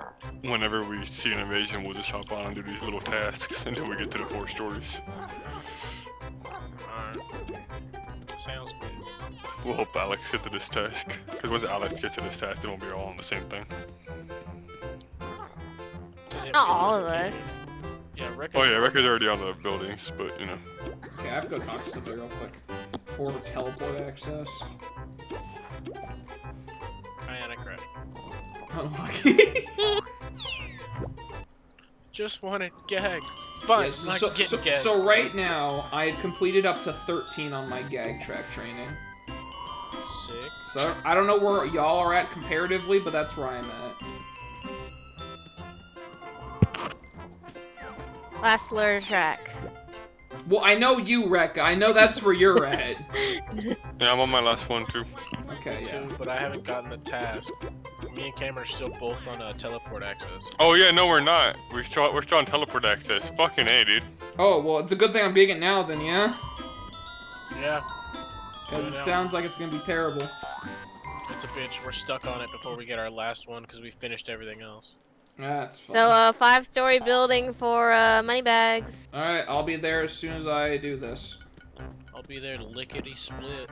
whenever we see an invasion, we'll just hop on and do these little tasks until we get to the 4 stories. Alright. Sounds good. We'll help Alex get to this task, because once Alex gets to this task, it won't be all on the same thing. Not all of us. Yeah, Oh yeah, Record's already on the buildings, but you know. Okay, I have to go talk to somebody real quick for teleport access. Ionic crash. Unlucky. Just wanted gag. Fine, Yes, not getting gag. so right now, I had completed up to 13 on my gag track training. Sick. So I don't know where y'all are at comparatively, but that's where I'm at. Last lure track. Well, I know you, Rekka. I know that's where you're at. Yeah, I'm on my last one too. Okay, yeah. Too, but I haven't gotten the task. Me and Cameron are still both on teleport access. Oh yeah, no we're not. We're still on teleport access. Fucking A, dude. Oh, well, it's a good thing I'm being it now then, yeah? Yeah. Because it sounds like it's gonna be terrible. It's a bitch. We're stuck on it before we get our last one because we finished everything else. That's fine. So, 5-story building for money bags. Alright, I'll be there as soon as I do this. I'll be there to lickety split.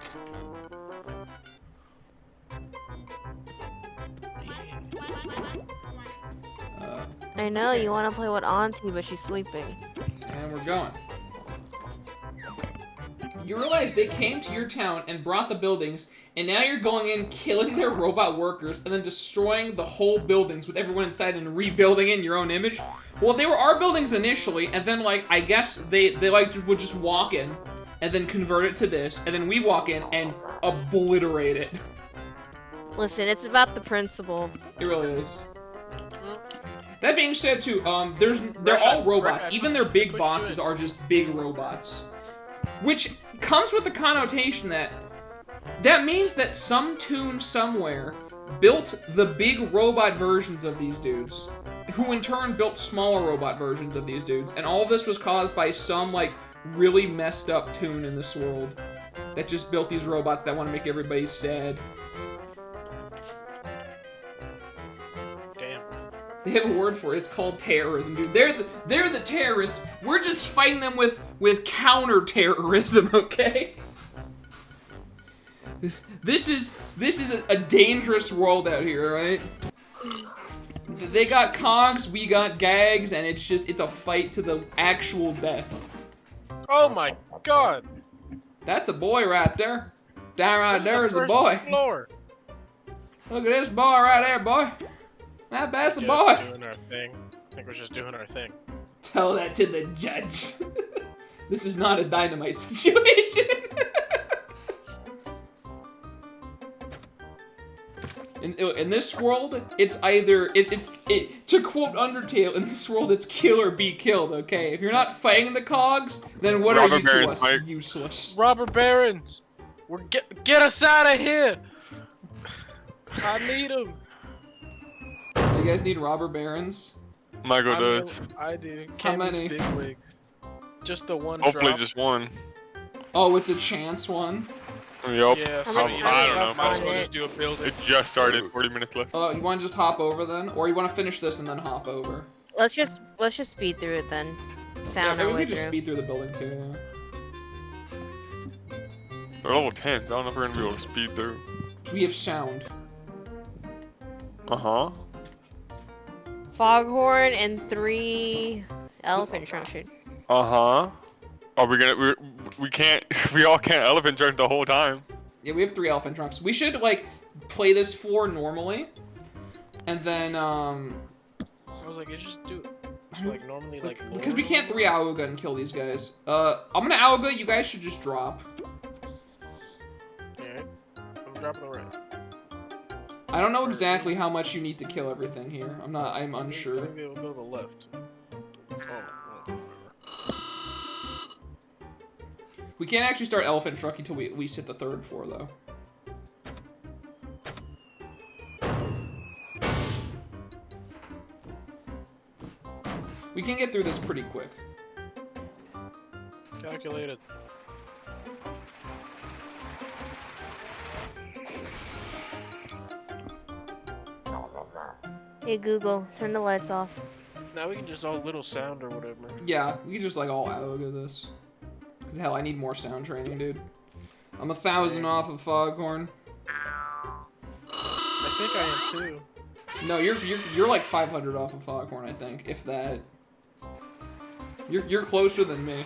I know you want to play with Auntie, but she's sleeping. And we're going. You realize they came to your town and brought the buildings, and now you're going in, killing their robot workers, and then destroying the whole buildings with everyone inside and rebuilding it in your own image? Well, they were our buildings initially, and then, like, I guess they like, would just walk in, and then convert it to this, and then we walk in and obliterate it. Listen, it's about the principle. It really is. That being said, too, they're all robots. Even their big bosses are just big robots. Which comes with the connotation that means that some toon somewhere built the big robot versions of these dudes, who in turn built smaller robot versions of these dudes, and all of this was caused by some, like, really messed up toon in this world that just built these robots that want to make everybody sad. They have a word for it. It's called terrorism, dude. They're the terrorists. We're just fighting them with counter-terrorism, okay? This is a dangerous world out here, right? They got cogs, we got gags, and it's a fight to the actual death. Oh my god! That's a boy right there. That right there is a boy. Floor. Look at this boy right there, boy. That's a boy. Doing our thing. I think we're just doing our thing. Tell that to the judge. This is not a dynamite situation. In this world, it's either to quote Undertale, in this world it's kill or be killed. Okay, if you're not fighting the cogs, then what are you to us? Mike. Useless. Robber barons, get us out of here. I need them. You guys need robber barons? Michael does. I do. How many? Big wigs. Just the one. Hopefully drop. just one. Oh, it's a chance one? Yup. Yeah, How so many- you I don't know. might as well Find just do a building. It just started. 40 minutes left. You want to just hop over then? Or you want to finish this and then hop over? let's just speed through it then. Sound Yeah, our maybe we way could just through. speed through the building too. Yeah. They're level 10. I don't know if we're gonna be able to speed through. We have sound. Uh-huh. Foghorn and 3 elephant trunks. Uh-huh. Are we gonna... We can't... We all can't elephant trunk the whole time. Yeah, we have 3 elephant trunks. We should like play this floor normally, and then I was like, you just do it. Like normally, like because we can't 3 Auga and kill these guys. I'm gonna Auga. You guys should just drop. Alright. I'm dropping the right. I don't know exactly how much you need to kill everything here. I'm unsure. Maybe we'll go to the left. Oh, whatever. We can't actually start elephant truck until we at least hit the 3rd floor though. We can get through this pretty quick. Calculated. Hey Google, turn the lights off. Now we can just all little sound or whatever. Yeah, we can just like all Auga this. Cause hell, I need more sound training, dude. I'm 1,000 off of Foghorn. I think I am too. No, you're like 500 off of Foghorn, I think, if that. You're closer than me.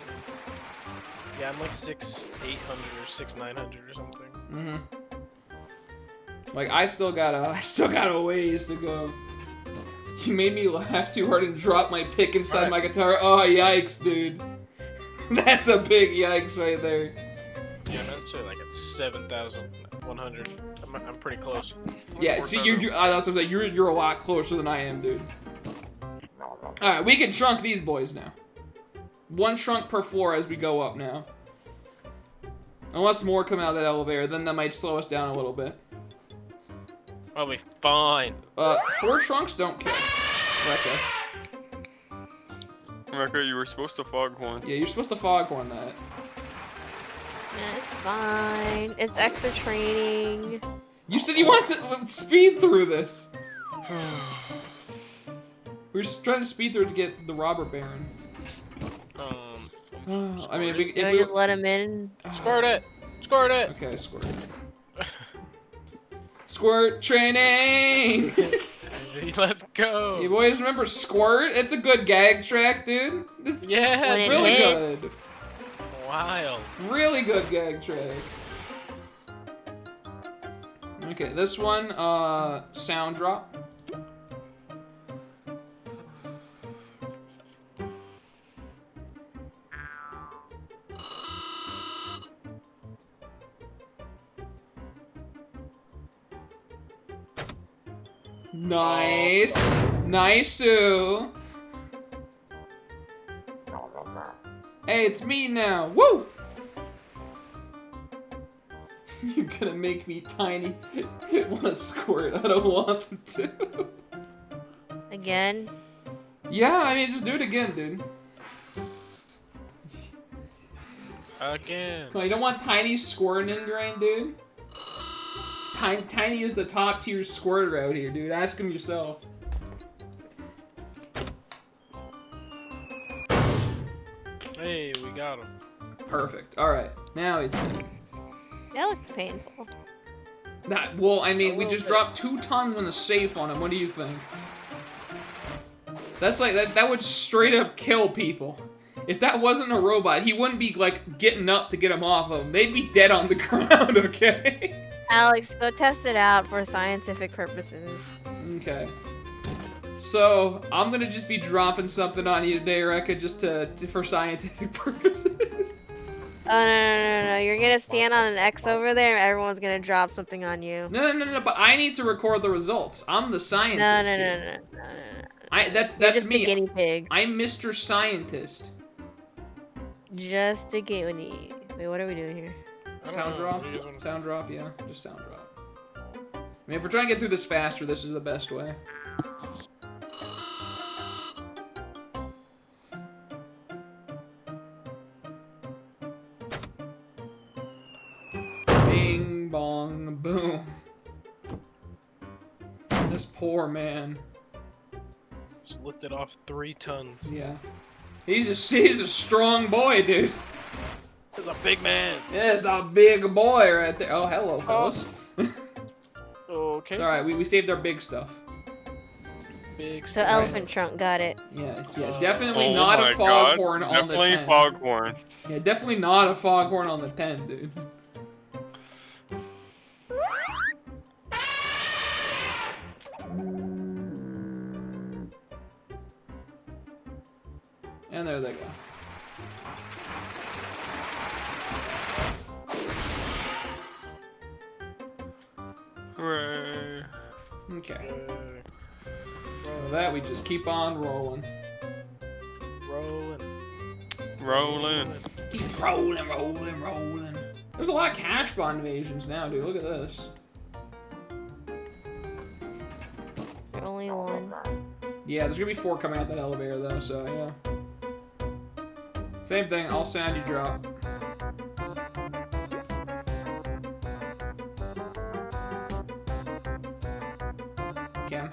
Yeah, I'm like 6,800 or 6,900 or something. Mm-hmm. Like I still got a ways to go. You made me laugh too hard and drop my pick inside my guitar. Oh yikes, dude. That's a big yikes right there. Yeah, I'm actually like at 7,100. I'm pretty close. Yeah, see, that's what I'm saying. You're a lot closer than I am, dude. All right, we can trunk these boys now. 1 trunk per floor as we go up now. Unless more come out of that elevator, then that might slow us down a little bit. I'll be fine. 4 trunks don't kill. Okay. Rebecca, you were supposed to Foghorn. Yeah, you're supposed to Foghorn that. Yeah, it's fine. It's extra training. You said you want to speed through this. We're just trying to speed through it to get the robber baron. I mean, Can I if just let him in? Squirt it! Squirt it! Okay, squirt. Squirt training! Let's go! You boys remember Squirt? It's a good gag track, dude. This Yeah, When it really hits. good. wild. Really good gag track. Okay, this one, sound drop. Nice. Nice-oo. Hey, it's me now. Woo! You're gonna make me tiny wanna squirt. I don't want them to. Again? Yeah, I mean, just do it again, dude. Again. Come on, you don't want Tiny squirting in grain, dude? Tiny is the top tier squirter out here, dude. Ask him yourself. Hey, we got him. Perfect. Alright, now he's dead. That looks painful. Well, I mean, we just dropped 2 tons in a safe on him. What do you think? That's like, that would straight up kill people. If that wasn't a robot, he wouldn't be, like, getting up to get him off of him. They'd be dead on the ground, okay? Alex, go test it out for scientific purposes. Okay. So, I'm gonna just be dropping something on you today, Rekka, just for scientific purposes. Oh, no. You're gonna stand on an X over there and everyone's gonna drop something on you. No, but I need to record the results. I'm the scientist. No. That's You're just me. a guinea pig. I'm Mr. Scientist. Just a guinea. Wait, what are we doing here? Sound drop? Sound drop, yeah. Just sound drop. I mean, if we're trying to get through this faster, this is the best way. Bing, bong, boom. This poor man. Just lifted off 3 tons. Yeah. He's a strong boy, dude. He's a big man. Yeah, it's a big boy right there. Oh, hello, fellas. Okay. It's alright, we saved our big stuff. Big So stuff. elephant trunk got it. Yeah, definitely Oh not my a God, foghorn on the definitely 10. foghorn. Yeah, definitely not a foghorn on the 10, dude. And there they go. Hooray. Okay. With that, we just keep on rolling. Rolling. Rolling. Keep rolling, rolling, rolling. There's a lot of cash bond invasions now, dude. Look at this. Only one. Yeah, there's gonna be 4 coming out that elevator, though, so yeah. Same thing, I'll sound you drop. Cam.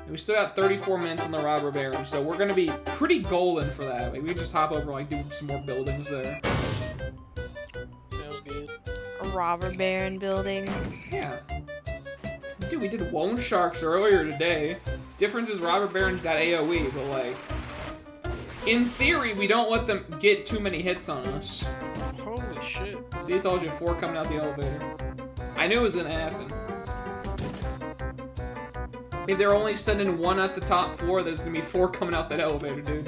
We still got 34 minutes on the robber baron, so we're gonna be pretty golden for that. Like, we can just hop over and like do some more buildings there. Sounds good. A robber baron building. Yeah. Dude, we did Loan Sharks earlier today. Difference is robber barons got AoE, but like, in theory, we don't let them get too many hits on us. Holy shit. See, I told you, 4 coming out the elevator. I knew it was gonna happen. If they're only sending 1 at the top floor, there's gonna be 4 coming out that elevator, dude.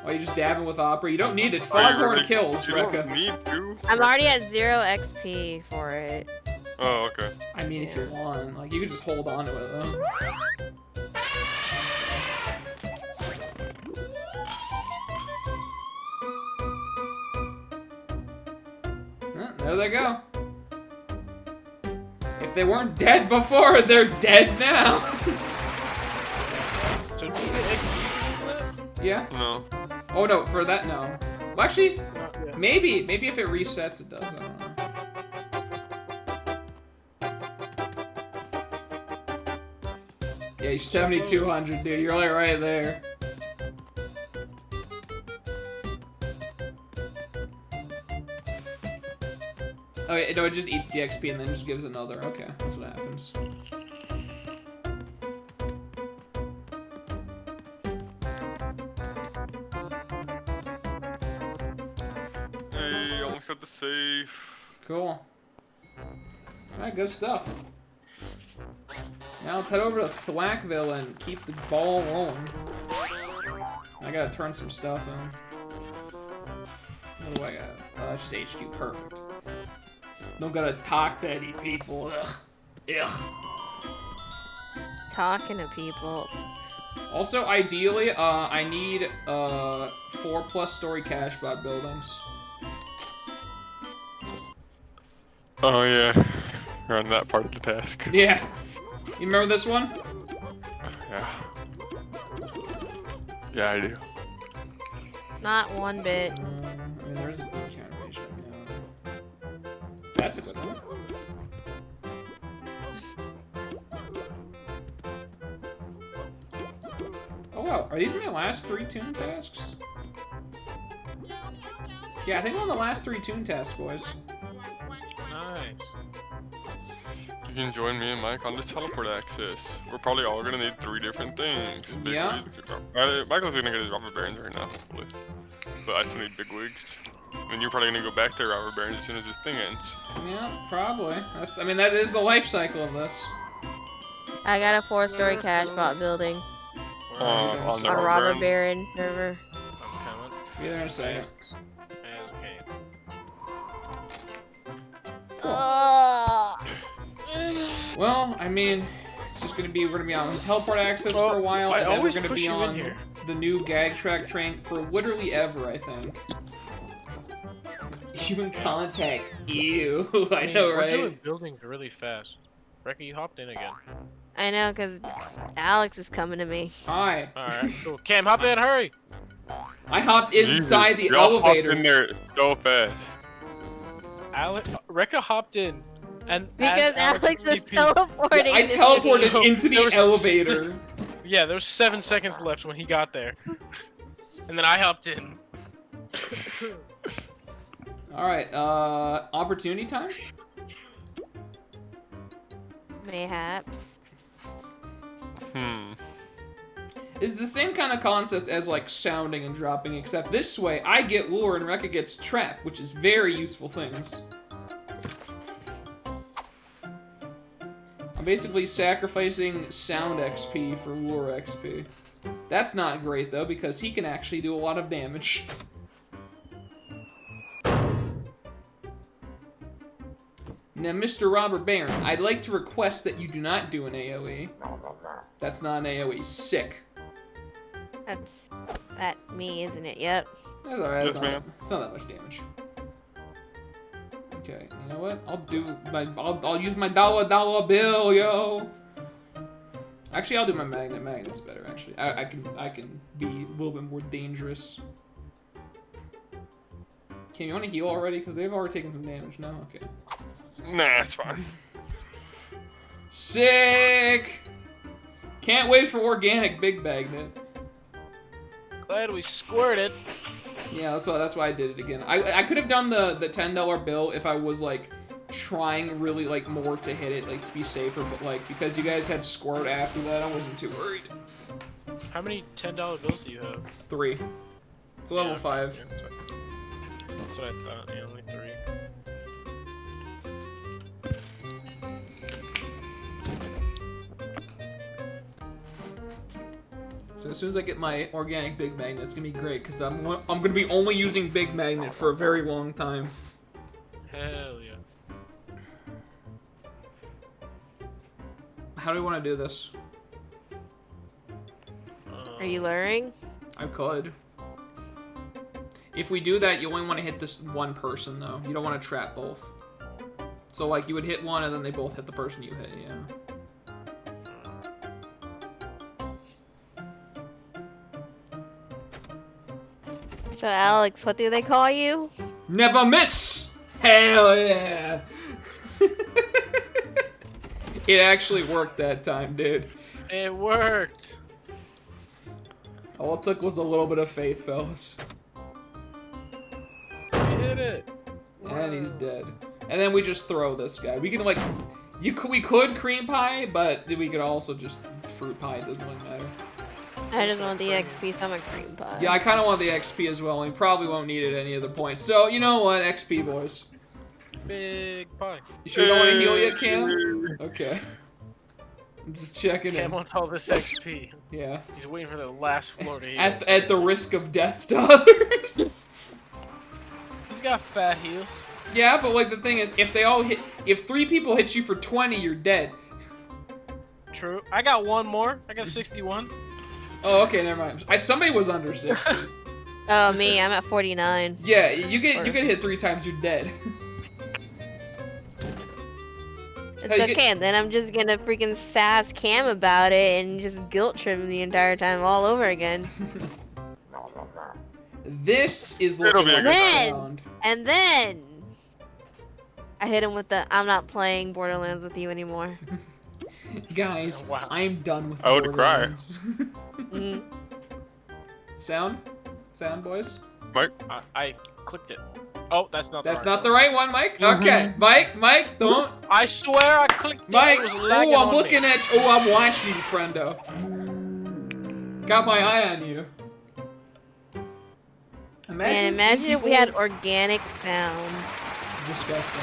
Oh, you just dabbing with Opera? You don't need it. Foghorn kills, You Rekka. don't need to. I'm already at 0 XP for it. Oh, okay. I mean, if you want. Like, you could just hold on to it, though. There they go. If they weren't dead before, they're dead now. So do you get XP for using that? Yeah. No. Oh no, for that no. Well, actually, Not yet. maybe if it resets, it does. I don't know. Yeah, you're 7,200, dude. You're like right there. Oh, yeah, no, it just eats the XP and then just gives another. Okay, that's what happens. Hey, almost got the safe. Cool. Alright, good stuff. Now let's head over to Thwackville and keep the ball rolling. I gotta turn some stuff in. What do I got? Oh, that's just HQ. Perfect. Don't gotta talk to any people. Ugh. Ugh. Talking to people. Also, ideally, I need 4+ story cash bot buildings. Oh yeah. We're on that part of the task. Yeah. You remember this one? Yeah. Yeah, I do. Not one bit. I mean, there's a beach animation. Yeah. That's a good one. Oh wow, are these my last 3 toon tasks? Yeah, I think I'm on the last 3 toon tasks, boys. Nice. You can join me and Mike on this teleport access. We're probably all gonna need 3 different things. Big Yeah. wigs. Michael's gonna get his robber barons right now, hopefully. But I still need big wigs. And you're probably gonna go back to robber barons as soon as this thing ends. Yeah, probably. I mean, that is the life cycle of this. I got a 4-story cash bot building On the on robber robber baron. baron server. I'm coming. Be there in a second. As can. Well, I mean, it's just gonna be, we're gonna be on teleport access for a while, I and then we're always gonna push be you in on here. the new gag track train for literally ever, I think. Human contact. Ew. I know, We're right? doing buildings really fast. Rekka, you hopped in again. I know, because Alex is coming to me. Hi. Alright, cool. Cam, hop in, hurry! I hopped inside Jesus, the y'all hopped elevator. in there so fast. Rekka hopped in, and Because as Alex is TP'd teleporting. I into teleported the- into the There was- elevator. Yeah, there was 7 seconds left when he got there, and then I hopped in. All right, opportunity time. Mayhaps. Is the same kind of concept as like sounding and dropping, except this way I get lure and Rekka gets trap, which is very useful things. I'm basically sacrificing sound XP for lure XP. That's not great though, because he can actually do a lot of damage. Now, Mr. Robert Barron, I'd like to request that you do not do an AoE. That's not an AoE. Sick. That's at me, isn't it? Yep. That's alright. Yes, ma'am. It's not that much damage. Okay, you know what? I'll use my dollar bill, yo. Actually, I'll do my magnet. Magnet's better. Actually, I can be a little bit more dangerous. Can you want to heal already? Because they've already taken some damage. No, okay. Nah, it's fine. Sick. Can't wait for organic big magnet. Glad we squirted. Yeah, that's why I did it again. I could have done the $10 bill if I was like trying really like more to hit it, like to be safer, but like because you guys had squirt after that, I wasn't too worried. How many $10 bills do you have? 3. It's a level Yeah, 5. yeah, that's what I thought. Yeah, only 3. So as soon as I get my organic big magnet, it's gonna be great because I'm gonna be only using big magnet for a very long time. Hell yeah. How do we want to do this? Are you luring? I could. If we do that, you only want to hit this one person though. You don't want to trap both. So like you would hit one and then they both hit the person you hit. Yeah. So Alex, what do they call you? Never miss! Hell yeah! It actually worked that time, dude. It worked. All it took was a little bit of faith, fellas. We hit it. And he's dead. And then we just throw this guy. We can like, we could cream pie, but we could also just fruit pie. It doesn't really matter. I just want the XP, so I'm a cream pie. Yeah, I kind of want the XP as well. We probably won't need it at any other point. So you know what, XP boys. Big pie. You sure you don't want to heal yet, Cam? Okay. I'm just checking Cam in. wants all this XP. Yeah. He's waiting for the last floor to heal. At the risk of death to others. He's got fat heels. Yeah, but like the thing is, if 3 people hit you for 20, you're dead. True. I got one more. I got 61. Oh, okay, never mind. Somebody was under 60. Oh, me, I'm at 49. Yeah, you get hit 3 times, you're dead. It's Hey, you okay, then I'm just gonna freaking sass Cam about it and just guilt trip him the entire time all over again. This is It'll looking be a like good a time. round. And then I hit him with the I'm not playing Borderlands with you anymore. Guys, Oh, wow. I'm done with I would cry. Borderlands. Mm. Sound, boys. Mike, I clicked it. Oh, that's not the That's right not one. the right one, Mike. Okay, Mike, don't. I swear I clicked it. Mike, It was lagging oh, I'm on looking me. at. Oh, I'm watching you, friendo. Got my eye on you. And imagine seeing if we people- had organic sound. Disgusting.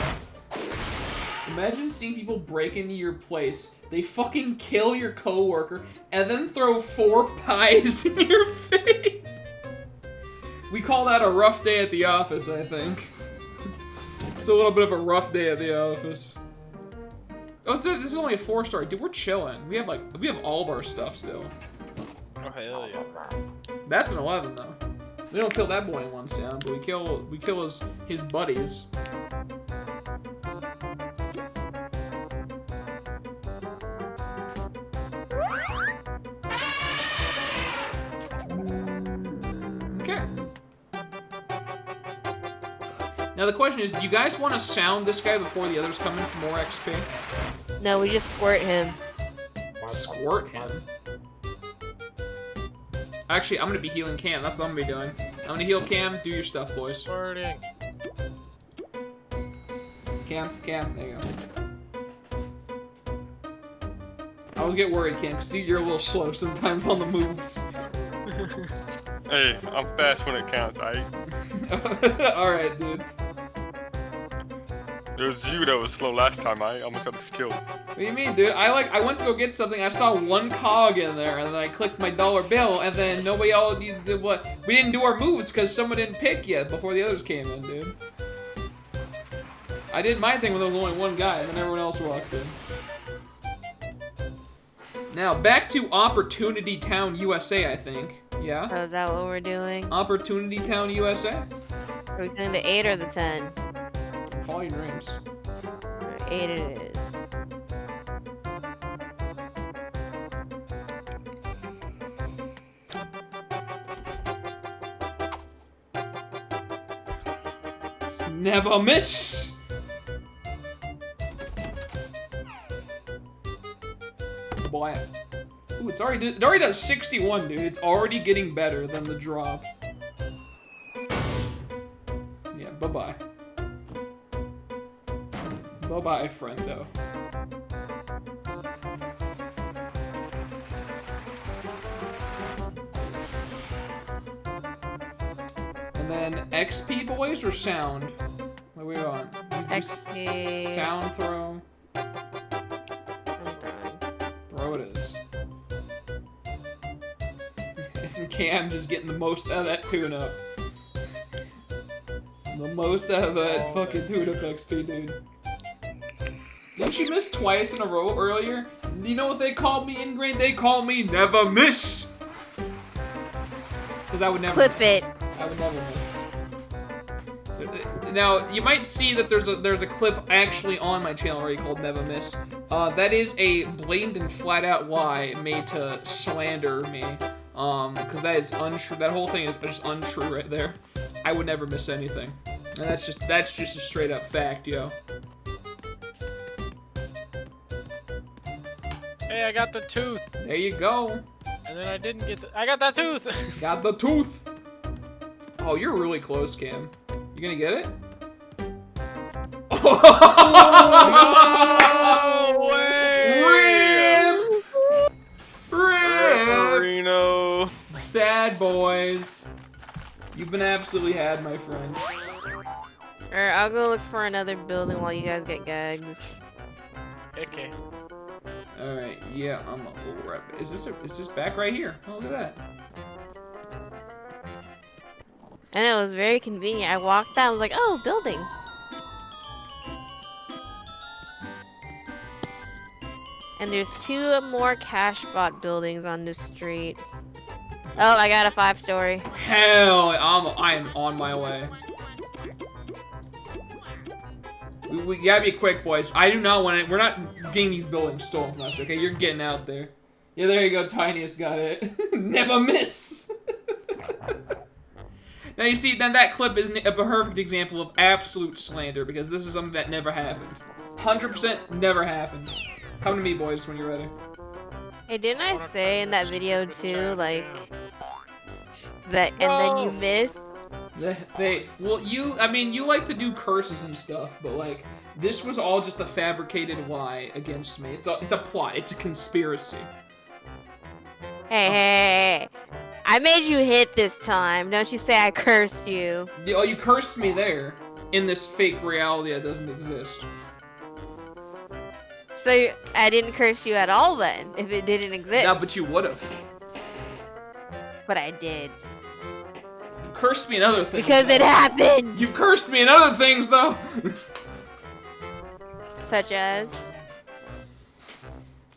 Imagine seeing people break into your place, they fucking kill your coworker, and then throw 4 pies in your face. We call that a rough day at the office, I think. It's a little bit of a rough day at the office. Oh, so this is only a 4-star. Dude, we're chilling. We have all of our stuff still. Oh, hell yeah. That's an 11 though. We don't kill that boy in 1 sound, but we kill his buddies. Okay. Now the question is, do you guys want to sound this guy before the others come in for more XP? No, we just squirt him. Squirt him? Actually, I'm gonna be healing Cam. That's what I'm gonna be doing. I'm gonna heal Cam. Do your stuff, boys. Squirting. Cam, there you go. I always get worried, Cam, because you're a little slow sometimes on the moves. Hey, I'm fast when it counts, aight? Alright, dude. It was you that was slow last time, aight? I'm gonna cut this kill. What do you mean, dude? I went to go get something, I saw one cog in there, and then I clicked my dollar bill, and then nobody else did what? We didn't do our moves because someone didn't pick yet before the others came in, dude. I did my thing when there was only one guy, and then everyone else walked in. Now, back to Opportunity Town, USA, I think. Yeah? Oh, is that what we're doing? Opportunity Town, USA? Are we doing the 8 or the 10? Follow your dreams. 8 it is. Never miss! Boy. Ooh, it already does 61, dude. It's already getting better than the drop. Yeah, bye-bye. Bye-bye, friendo. And then XP boys or sound? What are we on? XP. Sound throw. Throw it is. Cam just getting the most out of that tune-up. The most out of that fucking tune-up XP, dude. Didn't you miss twice in a row earlier? You know what they called me in grade? They called me Never Miss! Because I would never... Clip it. I would never miss. Now, you might see that there's a clip actually on my channel already called Never Miss. That is a blatant and flat-out lie made to slander me. Because that is untrue. That whole thing is just untrue right there. I would never miss anything. And that's just a straight-up fact, yo. Hey, I got the tooth. There you go. And then I didn't get the... I got that tooth! Got the tooth! Oh, you're really close, Cam. You gonna get it? No way! RIP! Reno. Sad boys. You've been absolutely had, my friend. Alright, I'll go look for another building while you guys get gags. Okay. Alright, yeah, is this back right here? Oh, look at that. And it was very convenient. I walked out, I was like, oh, building. And there's 2 more cash-bot buildings on this street. Oh, I got a 5-story. Hell, I am on my way. We gotta be quick, boys. I do not want it. We're not getting these buildings stolen from us, okay? You're getting out there. Yeah, there you go. Tiniest got it. Never miss. Now you see, then that clip is a perfect example of absolute slander because this is something that never happened. 100% never happened. Come to me, boys, when you're ready. Hey, didn't I say in that video too, like, that, and then you missed? Well, you like to do curses and stuff, but like, this was all just a fabricated lie against me. It's a plot. It's a conspiracy. Hey, I made you hit this time. Don't you say I cursed you. Oh, you cursed me there in this fake reality that doesn't exist. So I didn't curse you at all then, if it didn't exist. No, but you would've. But I did. You cursed me in other things. Because it happened! You've cursed me in other things, though! Such as?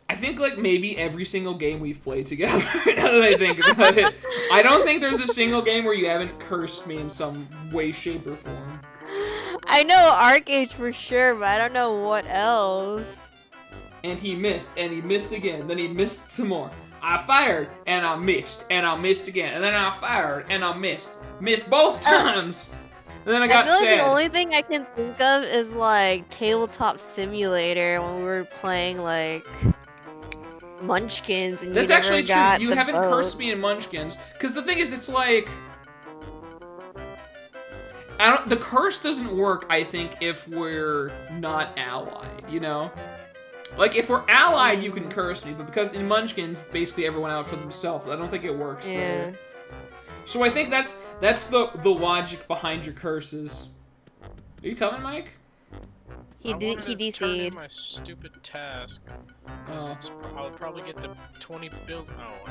I think, like, maybe every single game we've played together, now that I think about it. I don't think there's a single game where you haven't cursed me in some way, shape, or form. I know Arcade for sure, but I don't know what else. And he missed again, then he missed some more. I fired, and I missed again, and then I fired, and I missed. Missed both times! And then I I got feel like sad. the only thing I can think of is like Tabletop Simulator when we were playing like Munchkins and That's you actually never true. got You the haven't boat. cursed me in Munchkins. Because the thing is, it's like... the curse doesn't work, I think, if we're not allied, you know? Like, if we're allied, you can curse me, but because in Munchkins, it's basically everyone out for themselves. I don't think it works Yeah. there. So I think that's the logic behind your curses. Are you coming, Mike? He I did. wanted He to turn in DC'd. my stupid task. 'Cause Oh. I'll probably get the 20 build. Oh.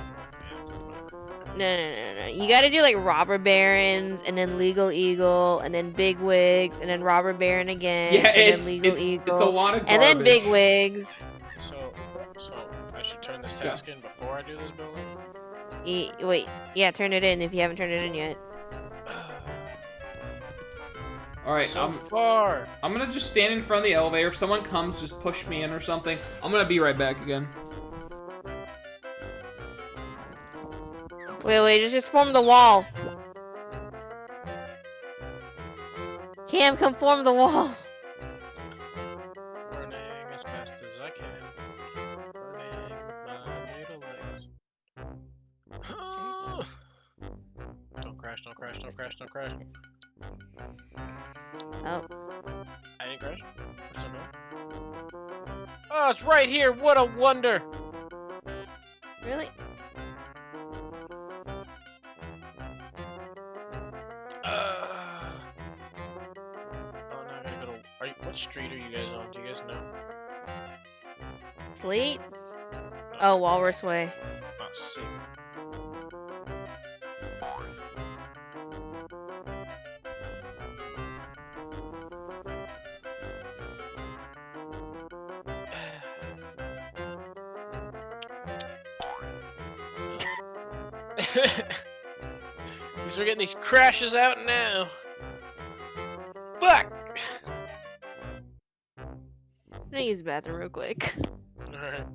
No. You gotta do like robber barons, and then legal eagle, and then big wigs, and then robber baron again, Yeah, and it's then legal eagle, a lot of garbage. and then big wigs. So I should turn this Yeah. task in before I do this building. Wait, yeah, turn it in if you haven't turned it in yet. Alright, So far. I'm gonna just stand in front of the elevator. If someone comes, just push me in or something. I'm gonna be right back again. Wait, just form the wall. Cam, come form the wall. Running as fast as I can. Running my little legs. Don't crash. Oh, I didn't crash. We're still going. Oh, it's right here. What a wonder. really? Oh, now I gotta go to. What street are you guys on? Do you guys know? Sleep? Oh, Walrus Way. Oh, sick. Because we're getting these crashes out now. Fuck! I'm gonna use the bathroom real quick. Alright.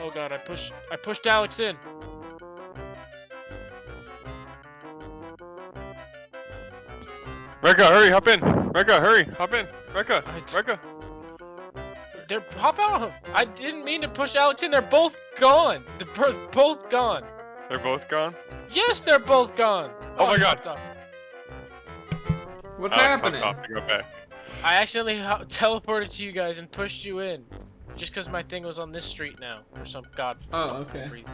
Oh god, I pushed Alex in. Rekka, hurry, hop in. Rekka, hurry, hop in. Rekka, Rekka. They're hop out. I didn't mean to push Alex in. They're both gone. They're both gone. They're both gone. Yes, they're both gone. Oh my I God. hopped off. What's Alex happening? hopped off to go back. I accidentally teleported to you guys and pushed you in, just because my thing was on this street now, or some god. Oh, okay. reason.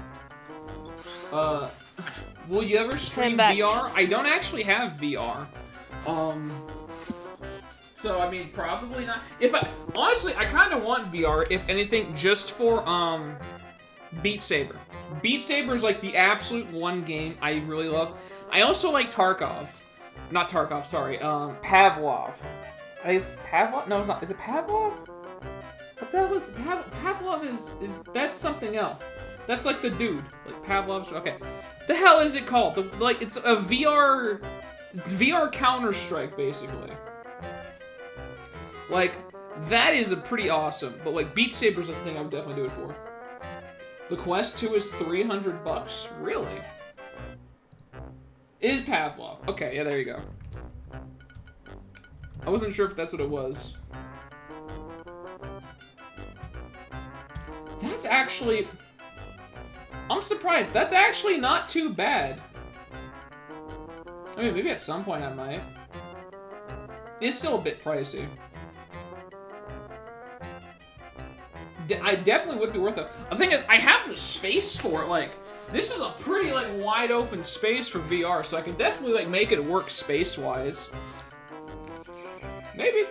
Will you ever stream back. VR? I don't actually have VR. So I mean, probably not. Honestly, I kind of want VR, if anything, just for Beat Saber. Beat Saber is like the absolute one game I really love. I also like Tarkov. Not Tarkov, sorry. Pavlov. I think it's Pavlov? No, it's not. Is it Pavlov? What the hell is Pavlov? Is that's something else. That's like the dude. Like Pavlov's. Okay. The hell is it called? It's a VR. It's VR Counter-Strike, basically. Like, that is a pretty awesome. But like, Beat Saber's the thing I would definitely do it for. The Quest 2 is $300. Really? It is Pavlov. Okay, yeah, there you go. I wasn't sure if that's what it was. That's actually... I'm surprised. That's actually not too bad. I mean, maybe at some point I might. It's still a bit pricey. I definitely would be worth it. The thing is, I have the space for it. Like, this is a pretty, like, wide open space for VR, so I can definitely, like, make it work space-wise. Maybe.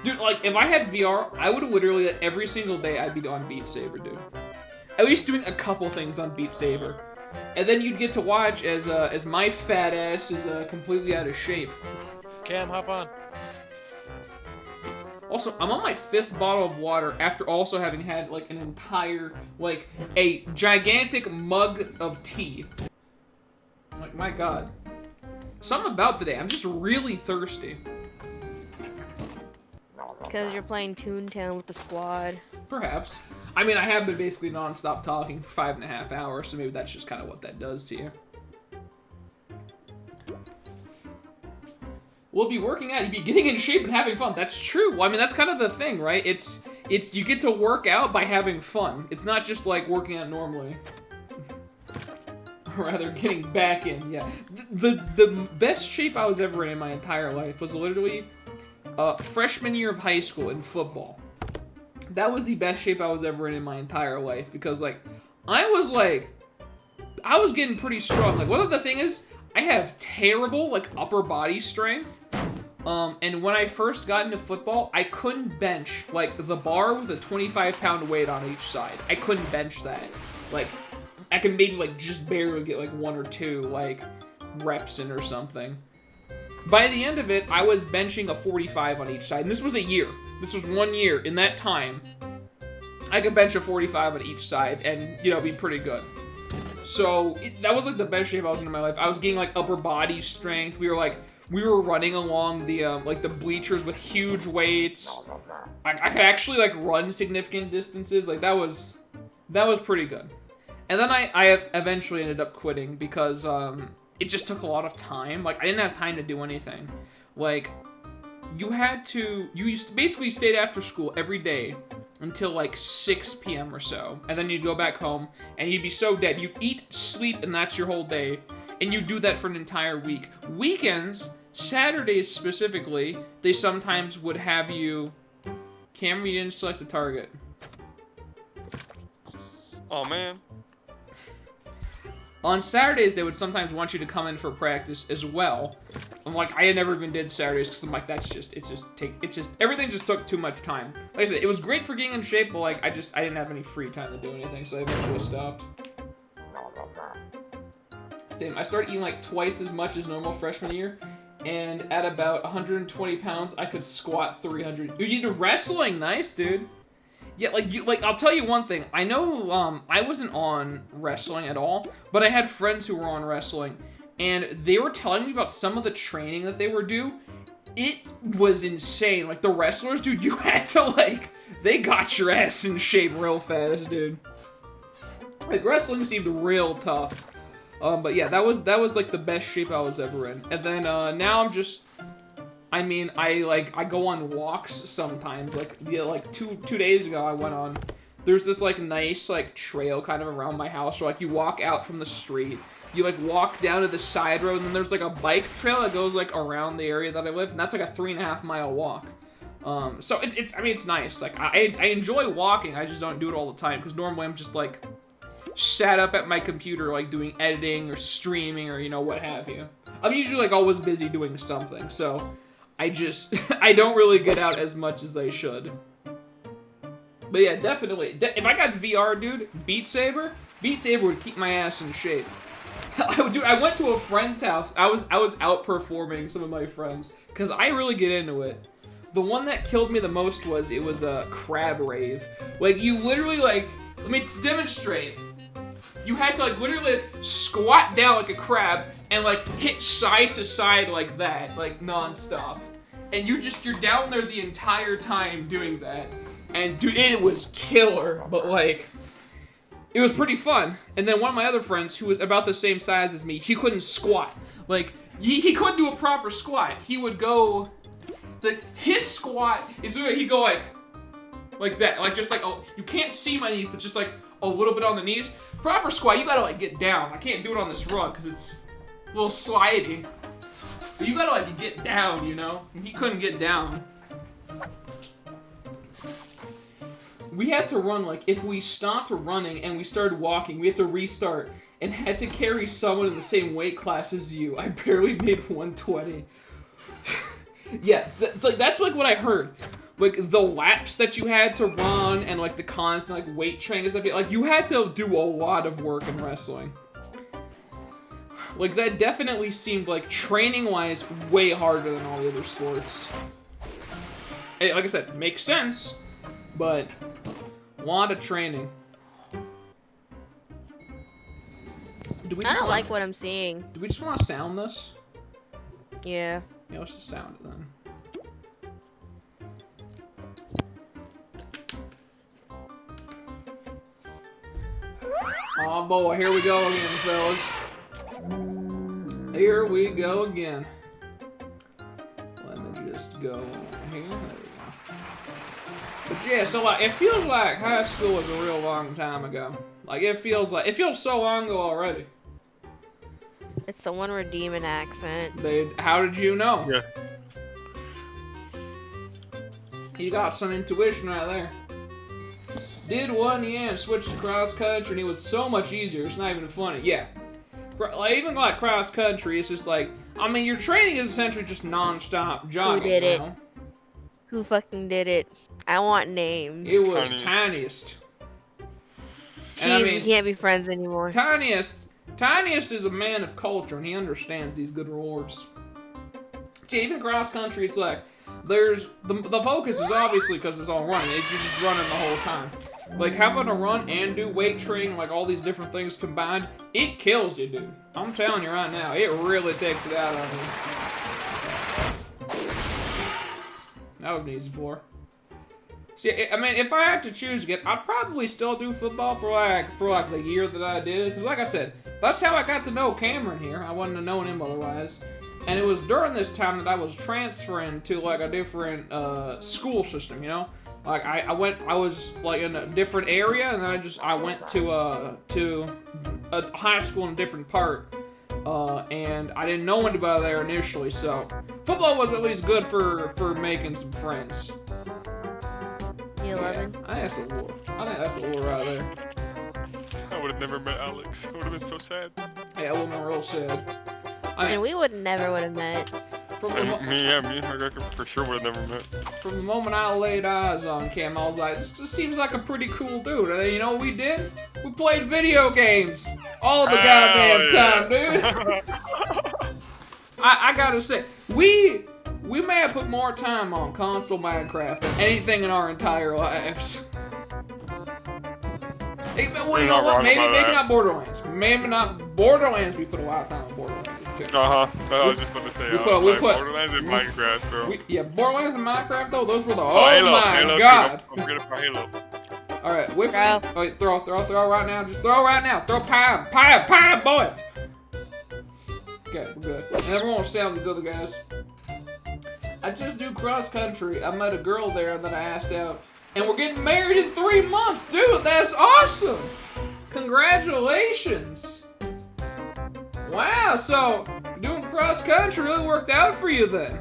Dude, like, if I had VR, I would literally, like, every single day I'd be on Beat Saber, dude. At least doing a couple things on Beat Saber. And then you'd get to watch as my fat ass is completely out of shape. Cam, hop on. Also, I'm on my 5th bottle of water after also having had, like, an entire, like, a gigantic mug of tea. Like, my God. Something about today. I'm just really thirsty. Because you're playing Toontown with the squad. Perhaps. I mean, I have been basically non-stop talking for 5.5 hours, so maybe that's just kind of what that does to you. We'll be working out, you'll be getting in shape and having fun. That's true. Well, I mean, that's kind of the thing, right? It's you get to work out by having fun. It's not just like working out normally. Or rather, getting back in, yeah. The best shape I was ever in my entire life was literally freshman year of high school in football. That was the best shape I was ever in my entire life because, like, I was getting pretty strong. Like, what the thing is, I have terrible, like, upper body strength. And when I first got into football, I couldn't bench, like, the bar with a 25-pound weight on each side. I couldn't bench that. Like, I could maybe, like, just barely get, like, 1 or 2, like, reps in or something. By the end of it, I was benching a 45 on each side. And this was a year. This was 1 year. In that time, I could bench a 45 on each side and, you know, be pretty good. So, that was, like, the best shape I was in my life. I was getting, like, upper body strength. We were running along the, like, the bleachers with huge weights. I could actually, like, run significant distances. Like, that was pretty good. And then I eventually ended up quitting because, it just took a lot of time. Like, I didn't have time to do anything. Like, you basically stayed after school every day until, like, 6 p.m. or so. And then you'd go back home, and you'd be so dead. You'd eat, sleep, and that's your whole day. And you do that for an entire week. Weekends, Saturdays specifically, they sometimes would have you... Cameron, you didn't select the target. Oh, man. On Saturdays, they would sometimes want you to come in for practice as well. I'm like, I never even did Saturdays because I'm like, everything just took too much time. Like I said, it was great for getting in shape, but like, I didn't have any free time to do anything, so I eventually stopped. Same. I started eating like twice as much as normal freshman year, and at about 120 pounds, I could squat 300. You did wrestling, nice, dude. Yeah, I'll tell you one thing. I know, I wasn't on wrestling at all, but I had friends who were on wrestling, and they were telling me about some of the training that they were doing. It was insane. Like, the wrestlers, dude, you had to, like, they got your ass in shape real fast, dude. Like, wrestling seemed real tough. But yeah, that was, like, the best shape I was ever in. And then, now I'm just... I mean, I go on walks sometimes, like, yeah, like, two days ago I went on, there's this, like, nice, like, trail kind of around my house, where, like, you walk out from the street, you, like, walk down to the side road, and then there's, like, a bike trail that goes, like, around the area that I live, and that's, like, a 3.5-mile walk. So it's nice, like, I enjoy walking, I just don't do it all the time, because normally I'm just, like, sat up at my computer, like, doing editing, or streaming, or, you know, what have you. I'm usually, like, always busy doing something, so... I don't really get out as much as I should. But yeah, definitely. If I got VR, dude, Beat Saber would keep my ass in shape. Dude, I went to a friend's house. I was outperforming some of my friends, because I really get into it. The one that killed me the most was a crab rave. Like, you literally, like, let me demonstrate. You had to, like, literally like, squat down like a crab and, like, hit side to side like that, like, non-stop. And you're down there the entire time doing that. And, dude, it was killer, but, like, it was pretty fun. And then one of my other friends, who was about the same size as me, he couldn't squat. Like, he couldn't do a proper squat. He would go, his squat is, he'd go, like that. Like, just like, oh, you can't see my knees, but just, like, a little bit on the knees. Proper squat, you gotta, like, get down. I can't do it on this rug, because it's a little slidey. But you gotta, like, get down, you know? And he couldn't get down. We had to run, like, if we stopped running and we started walking, we had to restart and had to carry someone in the same weight class as you. I barely made 120. Yeah, that's, like, what I heard. Like, the laps that you had to run and, like, the constant, like, weight training and stuff, like, you had to do a lot of work in wrestling. Like, that definitely seemed, like, training-wise, way harder than all the other sports. like I said, makes sense, but a lot of training. Do we I just don't wanna- like what I'm seeing. Do we just want to sound this? Yeah. Yeah, let's just sound it then. Oh boy, here we go again, fellas. Here we go again. Let me just go here. There we go. But yeah, so like, it feels like high school was a real long time ago. Like, it feels so long ago already. It's the one where demon accent. How did you know? Yeah. You got some intuition right there. Did one, yeah, and switched to cross country, and it was so much easier. It's not even funny. Yeah. Like, even like cross country, it's just like, I mean, your training is essentially just non-stop jogging. did you it? know? Who fucking did it? I want names. It was Tiniest. Tiniest. Jeez, And I we mean, can't be friends anymore. Tiniest is a man of culture, and he understands these good rewards. See, even cross country, it's like, there's, the focus is obviously because it's all running. You're just running the whole time. Like, having to run and do weight training, like all these different things combined, it kills you, dude. I'm telling you right now, it really takes it out of you. That was an easy floor. See, I mean, if I had to choose again, I'd probably still do football for like the year that I did. Because like I said, that's how I got to know Cameron here. I wouldn't have known him otherwise. And it was during this time that I was transferring to like a different school system, you know? Like I was like in a different area, and then I went to a high school in a different part. And I didn't know anybody there initially, so football was at least good for making some friends. You 11? Yeah, I think that's a little right there. I would have never met Alex. I would have been so sad. Yeah, I would have been real sad. I And mean, we would never would have met. from the, And mo- me and McGregor for sure would have never met. from the moment I laid eyes on Cam, I was like, this just seems like a pretty cool dude. And then, you know what we did? We played video games all the goddamn time, dude. I gotta say, we may have put more time on console Minecraft than anything in our entire lives. Well, you know what? Maybe not Borderlands. Maybe not Borderlands. We put a lot of time on Borderlands too. I was just about to say. we I put- was we like, put- Borderlands and Minecraft, bro. Borderlands and Minecraft though, those were the Halo, my Halo, god. I'm good for Halo. All right, whip. Throw. Oh, wait, throw right now. Just throw right now. Throw pie, boy. Okay, we're good. And everyone will sound these other guys. I just do cross country. I met a girl there that I asked out, and we're getting married in 3 months, dude. That's awesome. Congratulations. Wow. So doing cross country really worked out for you then.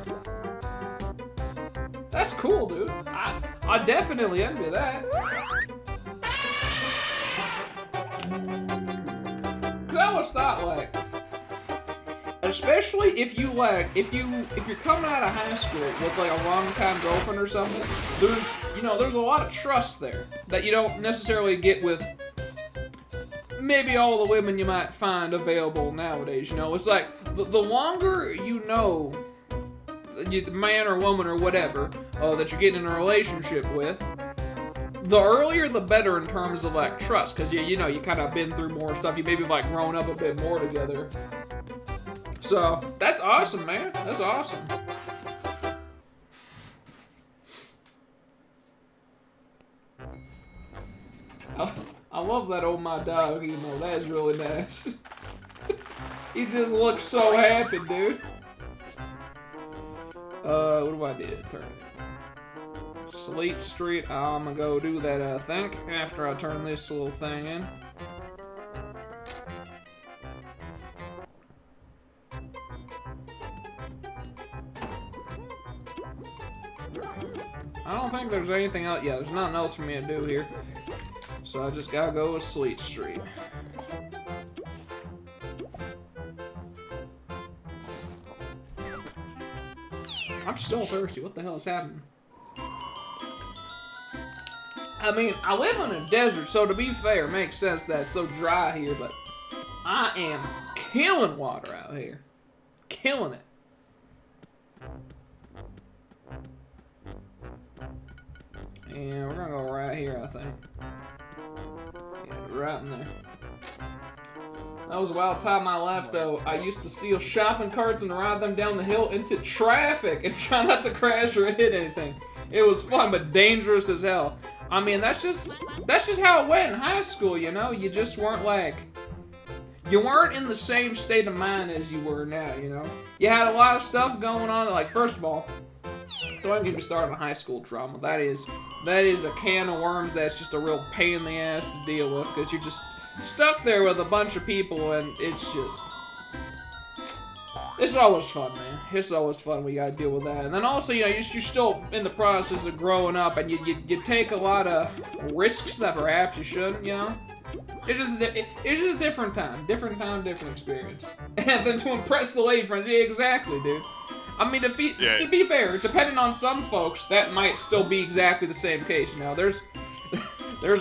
That's cool, dude. I definitely envy that. Cause I always thought like, especially if you're coming out of high school with like a long-time girlfriend or something, there's a lot of trust there that you don't necessarily get with maybe all the women you might find available nowadays. You know, it's like the longer you know the man or woman or whatever that you're getting in a relationship with, the earlier the better in terms of like trust, because you know you kind of been through more stuff, you maybe like grown up a bit more together. So that's awesome, man. That's awesome. I love that old my dog, you know, that's really nice. He just looks so happy, dude. What do I do? Turn it. Slate Street. I'm gonna go do that, I think, after I turn this little thing in. I don't think there's anything else. Yeah, there's nothing else for me to do here. So I just gotta go with Sleet Street. I'm still thirsty. What the hell is happening? I mean, I live in a desert, so to be fair, it makes sense that it's so dry here, but I am killing water out here. Killing it. And we're gonna go right here, I think. Yeah, right in there. That was a wild time of my life, though. I used to steal shopping carts and ride them down the hill into traffic and try not to crash or hit anything. It was fun, but dangerous as hell. I mean, that's just how it went in high school, you know? You just weren't like... You weren't in the same state of mind as you were now, you know? You had a lot of stuff going on, like, first of all, don't even get me started on high school drama. That is a can of worms that's just a real pain in the ass to deal with, because you're just stuck there with a bunch of people, and it's just... It's always fun, man. It's always fun. We gotta deal with that. And then also, you know, you're still in the process of growing up, and you take a lot of risks that perhaps you shouldn't, you know? It's just a different time, different experience. And then to impress the lady friends, yeah, exactly, dude. I mean, to be fair, depending on some folks, that might still be exactly the same case. You know, there's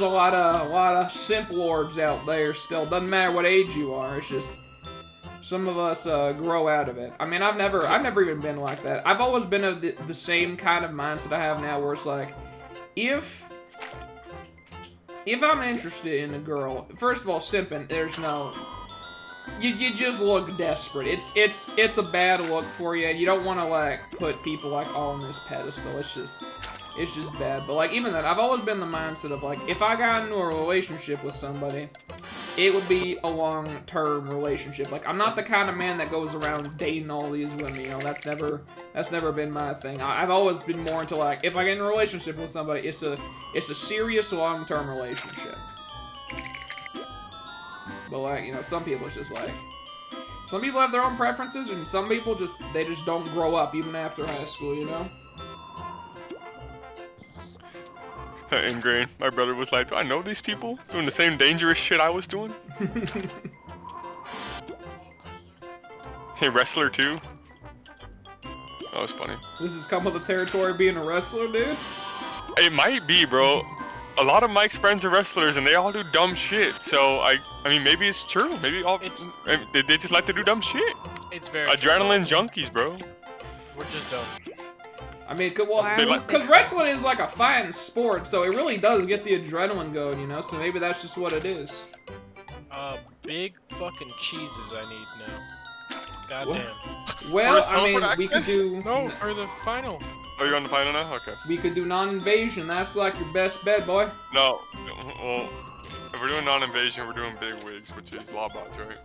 a lot of simp lords out there still. Doesn't matter what age you are. It's just some of us grow out of it. I mean, I've never even been like that. I've always been of the same kind of mindset I have now, where it's like, if I'm interested in a girl, first of all, simping, there's no... You just look desperate. It's a bad look for you. You don't want to, like, put people, like, all on this pedestal. It's just bad. But, like, even then, I've always been the mindset of, like, if I got into a relationship with somebody, it would be a long-term relationship. Like, I'm not the kind of man that goes around dating all these women, you know? That's never been my thing. I've always been more into, like, if I get in a relationship with somebody, it's a serious long-term relationship. But, like, you know, some people, it's just like... Some people have their own preferences, and some people just don't grow up even after high school, you know? Ingrained. My brother was like, do I know these people? Doing the same dangerous shit I was doing? Hey, wrestler too? That was funny. This has come with the territory of being a wrestler, dude? It might be, bro. A lot of Mike's friends are wrestlers, and they all do dumb shit. So I mean, maybe it's true. Maybe they just like to do dumb shit. It's very adrenaline junkies, bro. We're just dumb. I mean, because wrestling is like a fighting sport, so it really does get the adrenaline going, you know? So maybe that's just what it is. Big fucking cheeses I need now. Goddamn. Well, I mean, we could do... No, for the final. Oh, you're on the final now? Okay. We could do non-invasion. That's like your best bet, boy. No. Well, if we're doing non-invasion, we're doing big wigs, which is Lawbots, right?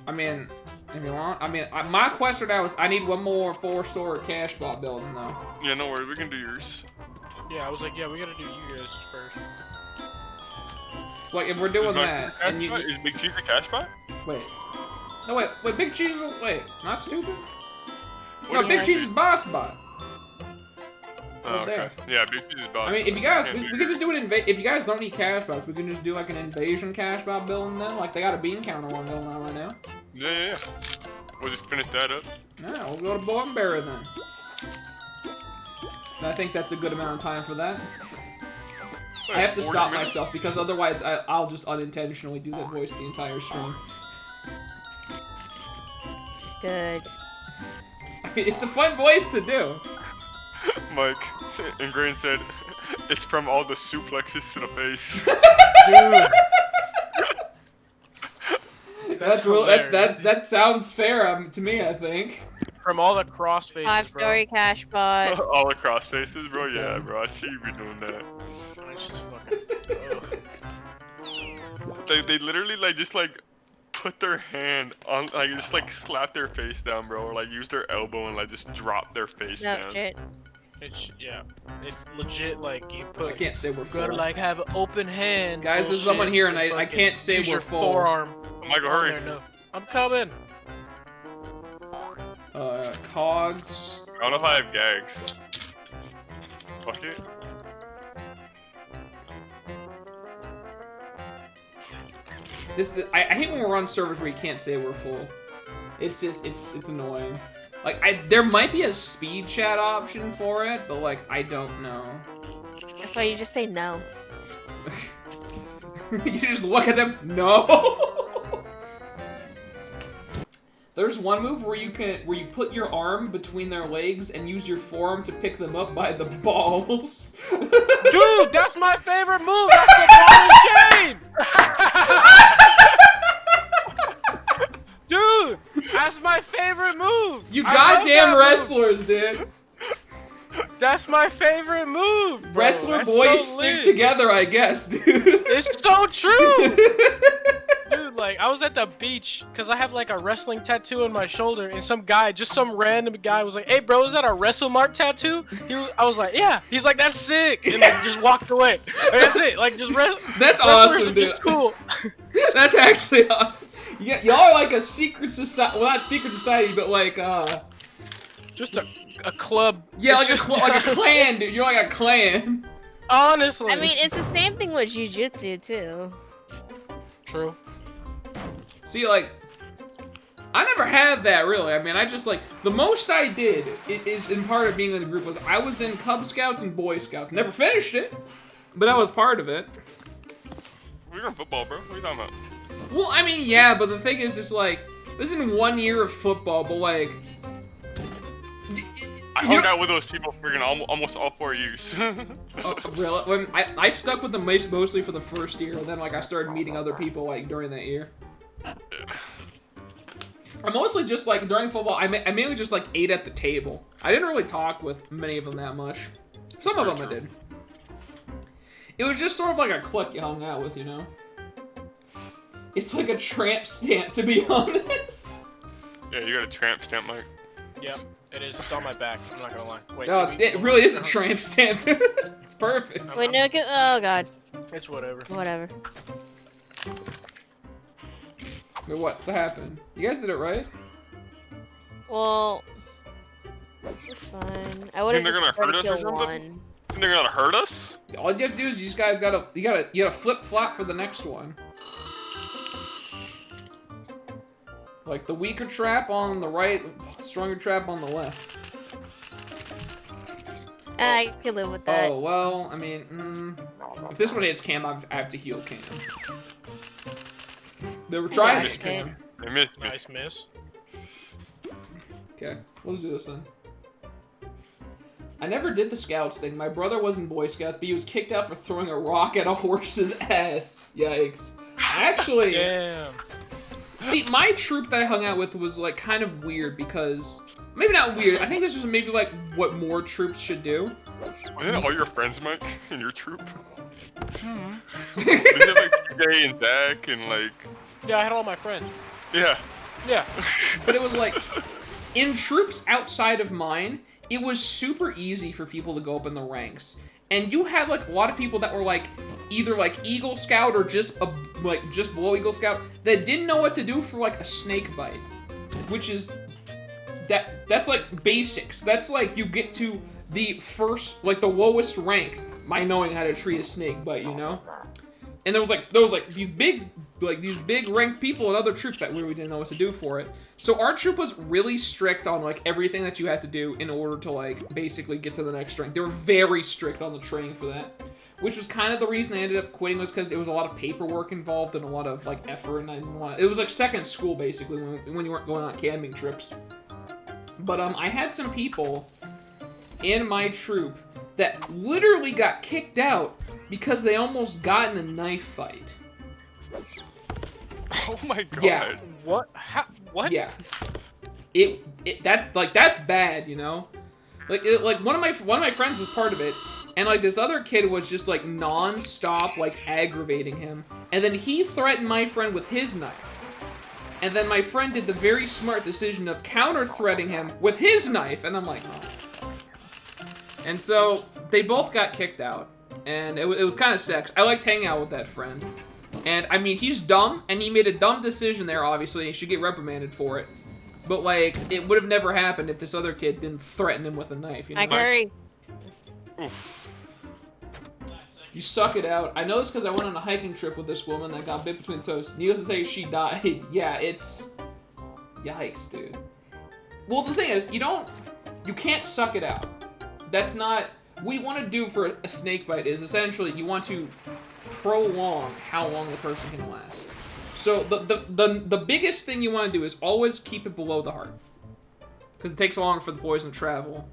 I mean, if you want. I mean, my question now is I need one more 4-story cash bot building, though. Yeah, no worries. We can do yours. Yeah, I was like, yeah, we gotta do you guys first. It's like, if we're doing that, and you... Is Big Cheese a cash bot? Wait. No, wait, Big Cheese is... Wait, am I stupid? What No, Big Cheese is boss bot. Oh, okay. There. Yeah, Big Cheese is boss. I mean, if you guys... We could just do an if you guys don't need cash bots, we can just do, like, an invasion cash bot building then. Like, they got a bean counter one going on right now. Yeah. We'll just finish that up. Yeah, we'll go to Bow and Barrow then. And I think that's a good amount of time for that. I have to stop myself, because otherwise I'll just unintentionally do that voice the entire stream. Good. I mean, it's a fun voice to do. Mike, Ingrained said, it's from all the suplexes to the face. Dude. That's real. That sounds fair to me, I think. From all the cross faces, 5-story cash bot. All the cross faces, bro? Yeah, bro, I see you be doing that. It's just fucking... They literally, like, just, like, put their hand on, like, just, like, slap their face down, bro, or, like, use their elbow and, like, just drop their face No down. shit. It's legit, like, you put... I can't say we're full. gotta, like, have an open hand. Guys, there's someone here, and I can't say use we're your full. Forearm. Michael, hurry. There, no. I'm coming. Cogs. I don't know if I have gags. Fuck it. I hate when we're on servers where you can't say we're full. It's just, it's annoying. Like, there might be a speed chat option for it, but, like, I don't know. That's why you just say no. You just look at them, no! There's one move where you put your arm between their legs and use your forearm to pick them up by the balls. Dude, that's my favorite move. That's the ball and chain. Dude, that's my favorite move. You I love goddamn that wrestlers, dude. move. That's my favorite move. Bro. Wrestler That's boys so stick lit. together, I guess, dude. It's so true. Dude, like, I was at the beach because I have like a wrestling tattoo on my shoulder, and some random guy was like, "Hey, bro, is that a WrestleMart tattoo?" I was like, "Yeah." He's like, "That's sick," and like just walked away. Like, that's it. Like just That's wrestlers awesome, are dude. just cool. That's actually awesome. Y'all are like a secret society. Well, not secret society, but like Just a club. yeah, It's like just- a clan, dude. You're like a clan. Honestly. I mean, it's the same thing with jujitsu too. true. See, like, I never had that really. I mean, I just like the most I did is in part of being in the group was I was in Cub Scouts and Boy Scouts. Never finished it, but I was part of it. We're in football, bro. What are you talking about? Well, I mean, yeah, but the thing is, it's like this isn't 1 year of football, but like. I hung out with those people freaking almost all 4 years. Oh, really? When I stuck with them mostly for the first year, and then like I started meeting other people like during that year. I mostly just like during football. I mainly just like ate at the table. I didn't really talk with many of them that much. Some of them I did. It was just sort of like a clique you hung out with, you know. It's like a tramp stamp, to be honest. Yeah, you got a tramp stamp, Mike. Yep, it is. It's on my back. I'm not gonna lie. Wait. No, can we- it really is a tramp stamp. It's perfect. Wait, no, oh god, It's whatever. whatever. Wait, what happened? You guys did it right? Well, it's fine. I would have they're gonna just tried hurt to us or kill something? one. Think they're gonna hurt us? All you have to do is you guys you gotta flip flop for the next one. Like the weaker trap on the right, stronger trap on the left. I can live with that. Oh well, I mean, if this one hits Cam, I have to heal Cam. They were trying Yeah, to hit Cam. They missed me. Nice miss. Okay, let's do this then. I never did the Scouts thing. My brother was in Boy Scouts, but he was kicked out for throwing a rock at a horse's ass. Yikes. Actually, Damn. see, my troop that I hung out with was like kind of weird because maybe not weird. I think this was maybe like what more troops should do. Wasn't it all your friends, Mike, in your troop? Didn't it have like TJ and Zach and like... Yeah, I had all my friends. Yeah. Yeah. But it was like in troops outside of mine, it was super easy for people to go up in the ranks. And you had like a lot of people that were like either like Eagle Scout or just just below Eagle Scout that didn't know what to do for like a snake bite, which is that's like basics. That's like you get to the first like the lowest rank by knowing how to treat a snake bite, you know. And there was like these big ranked people in other troops that really didn't know what to do for it. So our troop was really strict on like everything that you had to do in order to like basically get to the next rank. They were very strict on the training for that, which was kind of the reason I ended up quitting, was because it was a lot of paperwork involved and a lot of like effort, and I didn't want. It was like second school basically when you weren't going on camping trips. But I had some people in my troop that literally got kicked out because they almost got in a knife fight. Oh my god. Yeah. What? What? Yeah. That's bad, you know? Like one of my friends was part of it, and like this other kid was just like non-stop like aggravating him. And then he threatened my friend with his knife. And then my friend did the very smart decision of counter-threatening him with his knife, and I'm like, oh, fuck. And so they both got kicked out. And it was kind of sex. I liked hanging out with that friend. And, I mean, he's dumb, and he made a dumb decision there, obviously, and he should get reprimanded for it. But, like, it would have never happened if this other kid didn't threaten him with a knife, you know? I agree. Oof. You suck it out. I know this because I went on a hiking trip with this woman that got bit between the toes. Needless to say, she died. Yeah, it's... Yikes, dude. Well, the thing is, you can't suck it out. That's not... What we want to do for a snake bite is essentially you want to prolong how long the person can last. So the biggest thing you want to do is always keep it below the heart. Because it takes longer for the poison to travel.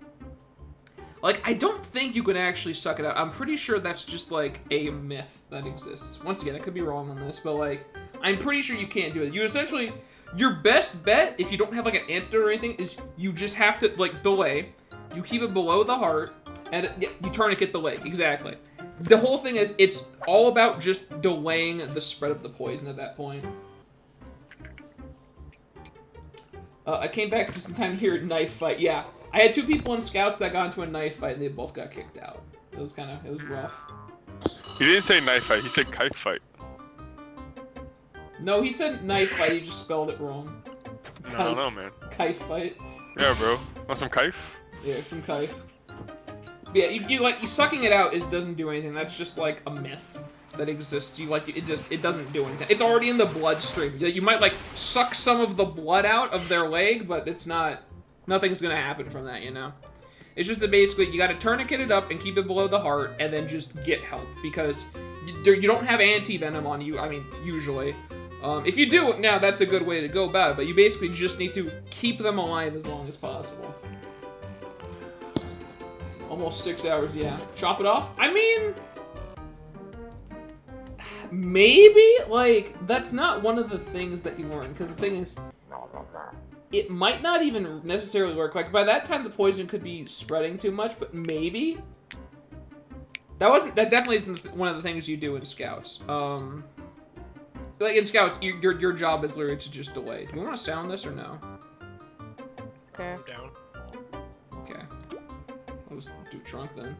Like, I don't think you can actually suck it out. I'm pretty sure that's just, like, a myth that exists. Once again, I could be wrong on this, but, like, I'm pretty sure you can't do it. You essentially, your best bet, if you don't have, like, an antidote or anything, is you just have to, like, delay. You keep it below the heart, and yeah, you tourniquet the leg. Exactly. The whole thing is, it's all about just delaying the spread of the poison at that point. I came back just in time to hear knife fight. Yeah, I had 2 people in Scouts that got into a knife fight, and they both got kicked out. It was rough. He didn't say knife fight, he said kite fight. No, he said knife fight, he just spelled it wrong. No, I don't know, man. Knife fight. Yeah, bro. Want some kite? Yeah, some knife. But yeah, you sucking it out doesn't do anything. That's just like a myth that exists. It doesn't do anything. It's already in the bloodstream. You might like suck some of the blood out of their leg, but nothing's gonna happen from that, you know? It's just that basically you gotta tourniquet it up and keep it below the heart and then just get help because you don't have anti-venom on you, I mean, usually. If you do, now that's a good way to go about it, but you basically just need to keep them alive as long as possible. Almost 6 hours, yeah. Chop it off? I mean, maybe? Like, that's not one of the things that you learn, because the thing is, it might not even necessarily work. Like, by that time, the poison could be spreading too much, but maybe? That definitely isn't one of the things you do in Scouts. Like, in Scouts, your job is literally to just delay. Do we want to sound this or no? Okay. I'm down. Okay. I'll just do trunk then.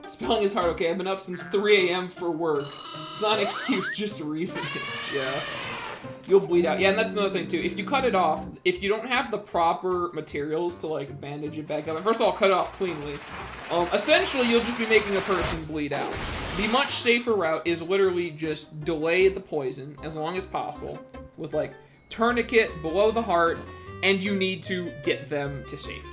Spelling is hard. Okay, I've been up since 3 a.m. for work. It's not an excuse, just a reason. Yeah. You'll bleed out. Yeah, and that's another thing, too. If you cut it off, if you don't have the proper materials to, like, bandage it back up, first of all, cut it off cleanly. Essentially, you'll just be making a person bleed out. The much safer route is literally just delay the poison as long as possible with, like, tourniquet below the heart, and you need to get them to safety.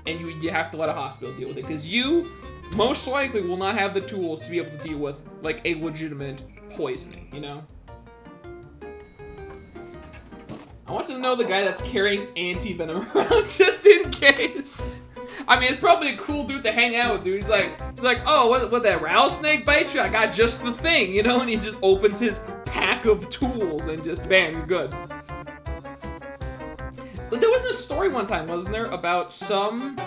And you have to let a hospital deal with it, because you most likely will not have the tools to be able to deal with, like, a legitimate poisoning, you know? I want to know the guy that's carrying anti-venom around just in case. I mean, it's probably a cool dude to hang out with, dude. He's like, oh, what that rattlesnake bite you? I got just the thing, you know? And he just opens his pack of tools and just, bam, you're good. But there was a story one time, wasn't there, about some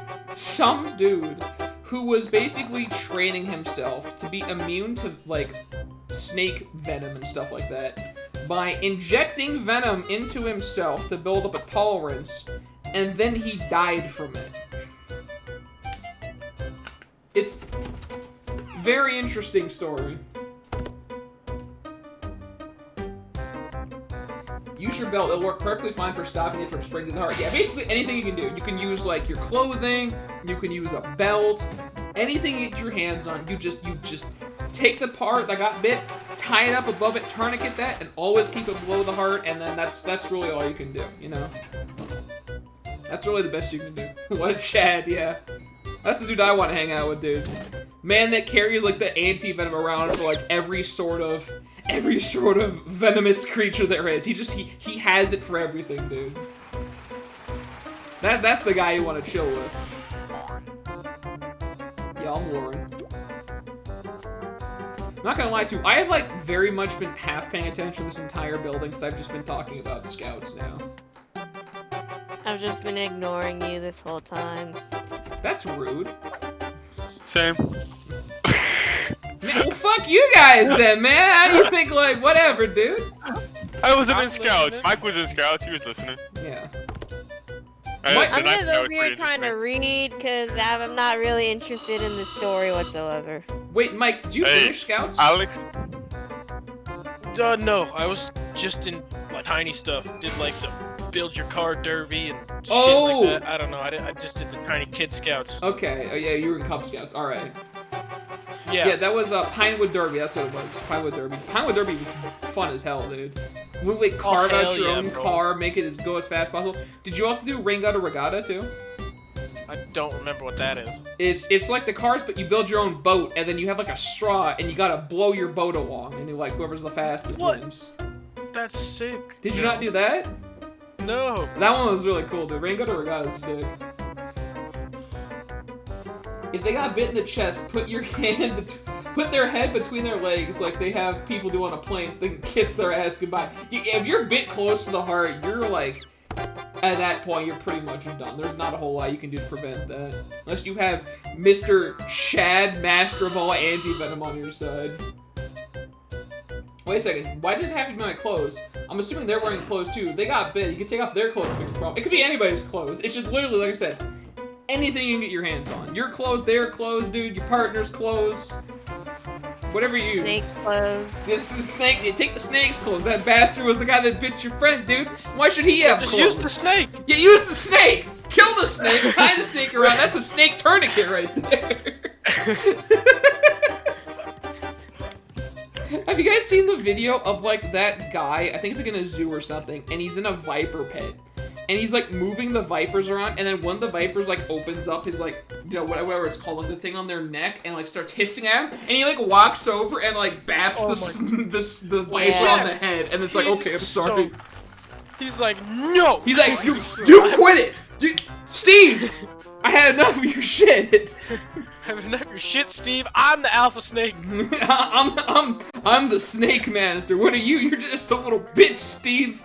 dude who was basically training himself to be immune to, like, snake venom and stuff like that by injecting venom into himself to build up a tolerance, and then he died from it. It's a very interesting story. Use your belt, it'll work perfectly fine for stopping it from spreading to the heart. Yeah, basically anything you can do. You can use, like, your clothing, you can use a belt, anything you get your hands on, you just take the part that got bit, tie it up above it, tourniquet that, and always keep it below the heart, and then that's really all you can do, you know? That's really the best you can do. What a Chad, yeah. That's the dude I want to hang out with, dude. Man that carries, like, the anti-venom around for, like, every sort of venomous creature there is. He has it for everything, dude. That's the guy you want to chill with. Yeah, I'm worried. I'm not gonna lie to you, I have, like, very much been half paying attention to this entire building because I've just been talking about Scouts now. I've just been ignoring you this whole time. That's rude. Same. Man, well, fuck you guys then, man. How you think, like, whatever, dude? I wasn't I'm in Scouts. listening. Mike was in Scouts. He was listening. Yeah. I'm gonna go over here trying to read because I'm not really interested in the story whatsoever. Wait, Mike, did you finish Scouts? Alex. No, I was just in like tiny stuff. Did like the build your car derby and shit Oh! like that. I don't know. I just did the tiny kid Scouts. Okay, oh yeah, you were in Cub Scouts, alright. Yeah. Yeah, that was Pinewood Derby, that's what it was. Pinewood Derby. Pinewood Derby was fun as hell, dude. We would, like, carve out hell your yeah, own bro. car, make it go as fast as possible. Did you also do Ring Gutter Regatta, too? I don't remember what that is. It's like the cars, but you build your own boat, and then you have like a straw, and you gotta blow your boat along, and you like whoever's the fastest What? wins. That's sick. Did you not do that? No. That one was really cool, dude. Rain Gutter Regatta is sick. If they got bit in the chest, put your hand, put their head between their legs like they have people do on a plane, so they can kiss their ass goodbye. If you're bit close to the heart, you're like, at that point, you're pretty much done. There's not a whole lot you can do to prevent that. Unless you have Mr. Chad, master of all anti-venom on your side. Wait a second, why does it have to be my clothes? I'm assuming they're wearing clothes too. They got bit, you can take off their clothes to fix the problem. It could be anybody's clothes. It's just literally, like I said, anything you can get your hands on. Your clothes, their clothes, dude, your partner's clothes. Whatever you use. Snake clothes. This is snake. You take the snake's clothes. That bastard was the guy that bit your friend, dude. Why should he have Just clothes? use the snake. Yeah, use the snake. Kill the snake. Tie the snake around. That's a snake tourniquet right there. Have you guys seen the video of like that guy? I think it's like in a zoo or something, and he's in a viper pit. And he's like moving the vipers around, and then one of the vipers like opens up his like, you know, whatever it's called, like the thing on their neck, and like starts hissing at him. And he like walks over and like baps the viper on the head, and it's like, okay, I'm sorry. He's like, no. He's like, you quit it, Steve. I had enough of your shit. I have enough of your shit, Steve. I'm the alpha snake. I'm the snake master. What are you? You're just a little bitch, Steve.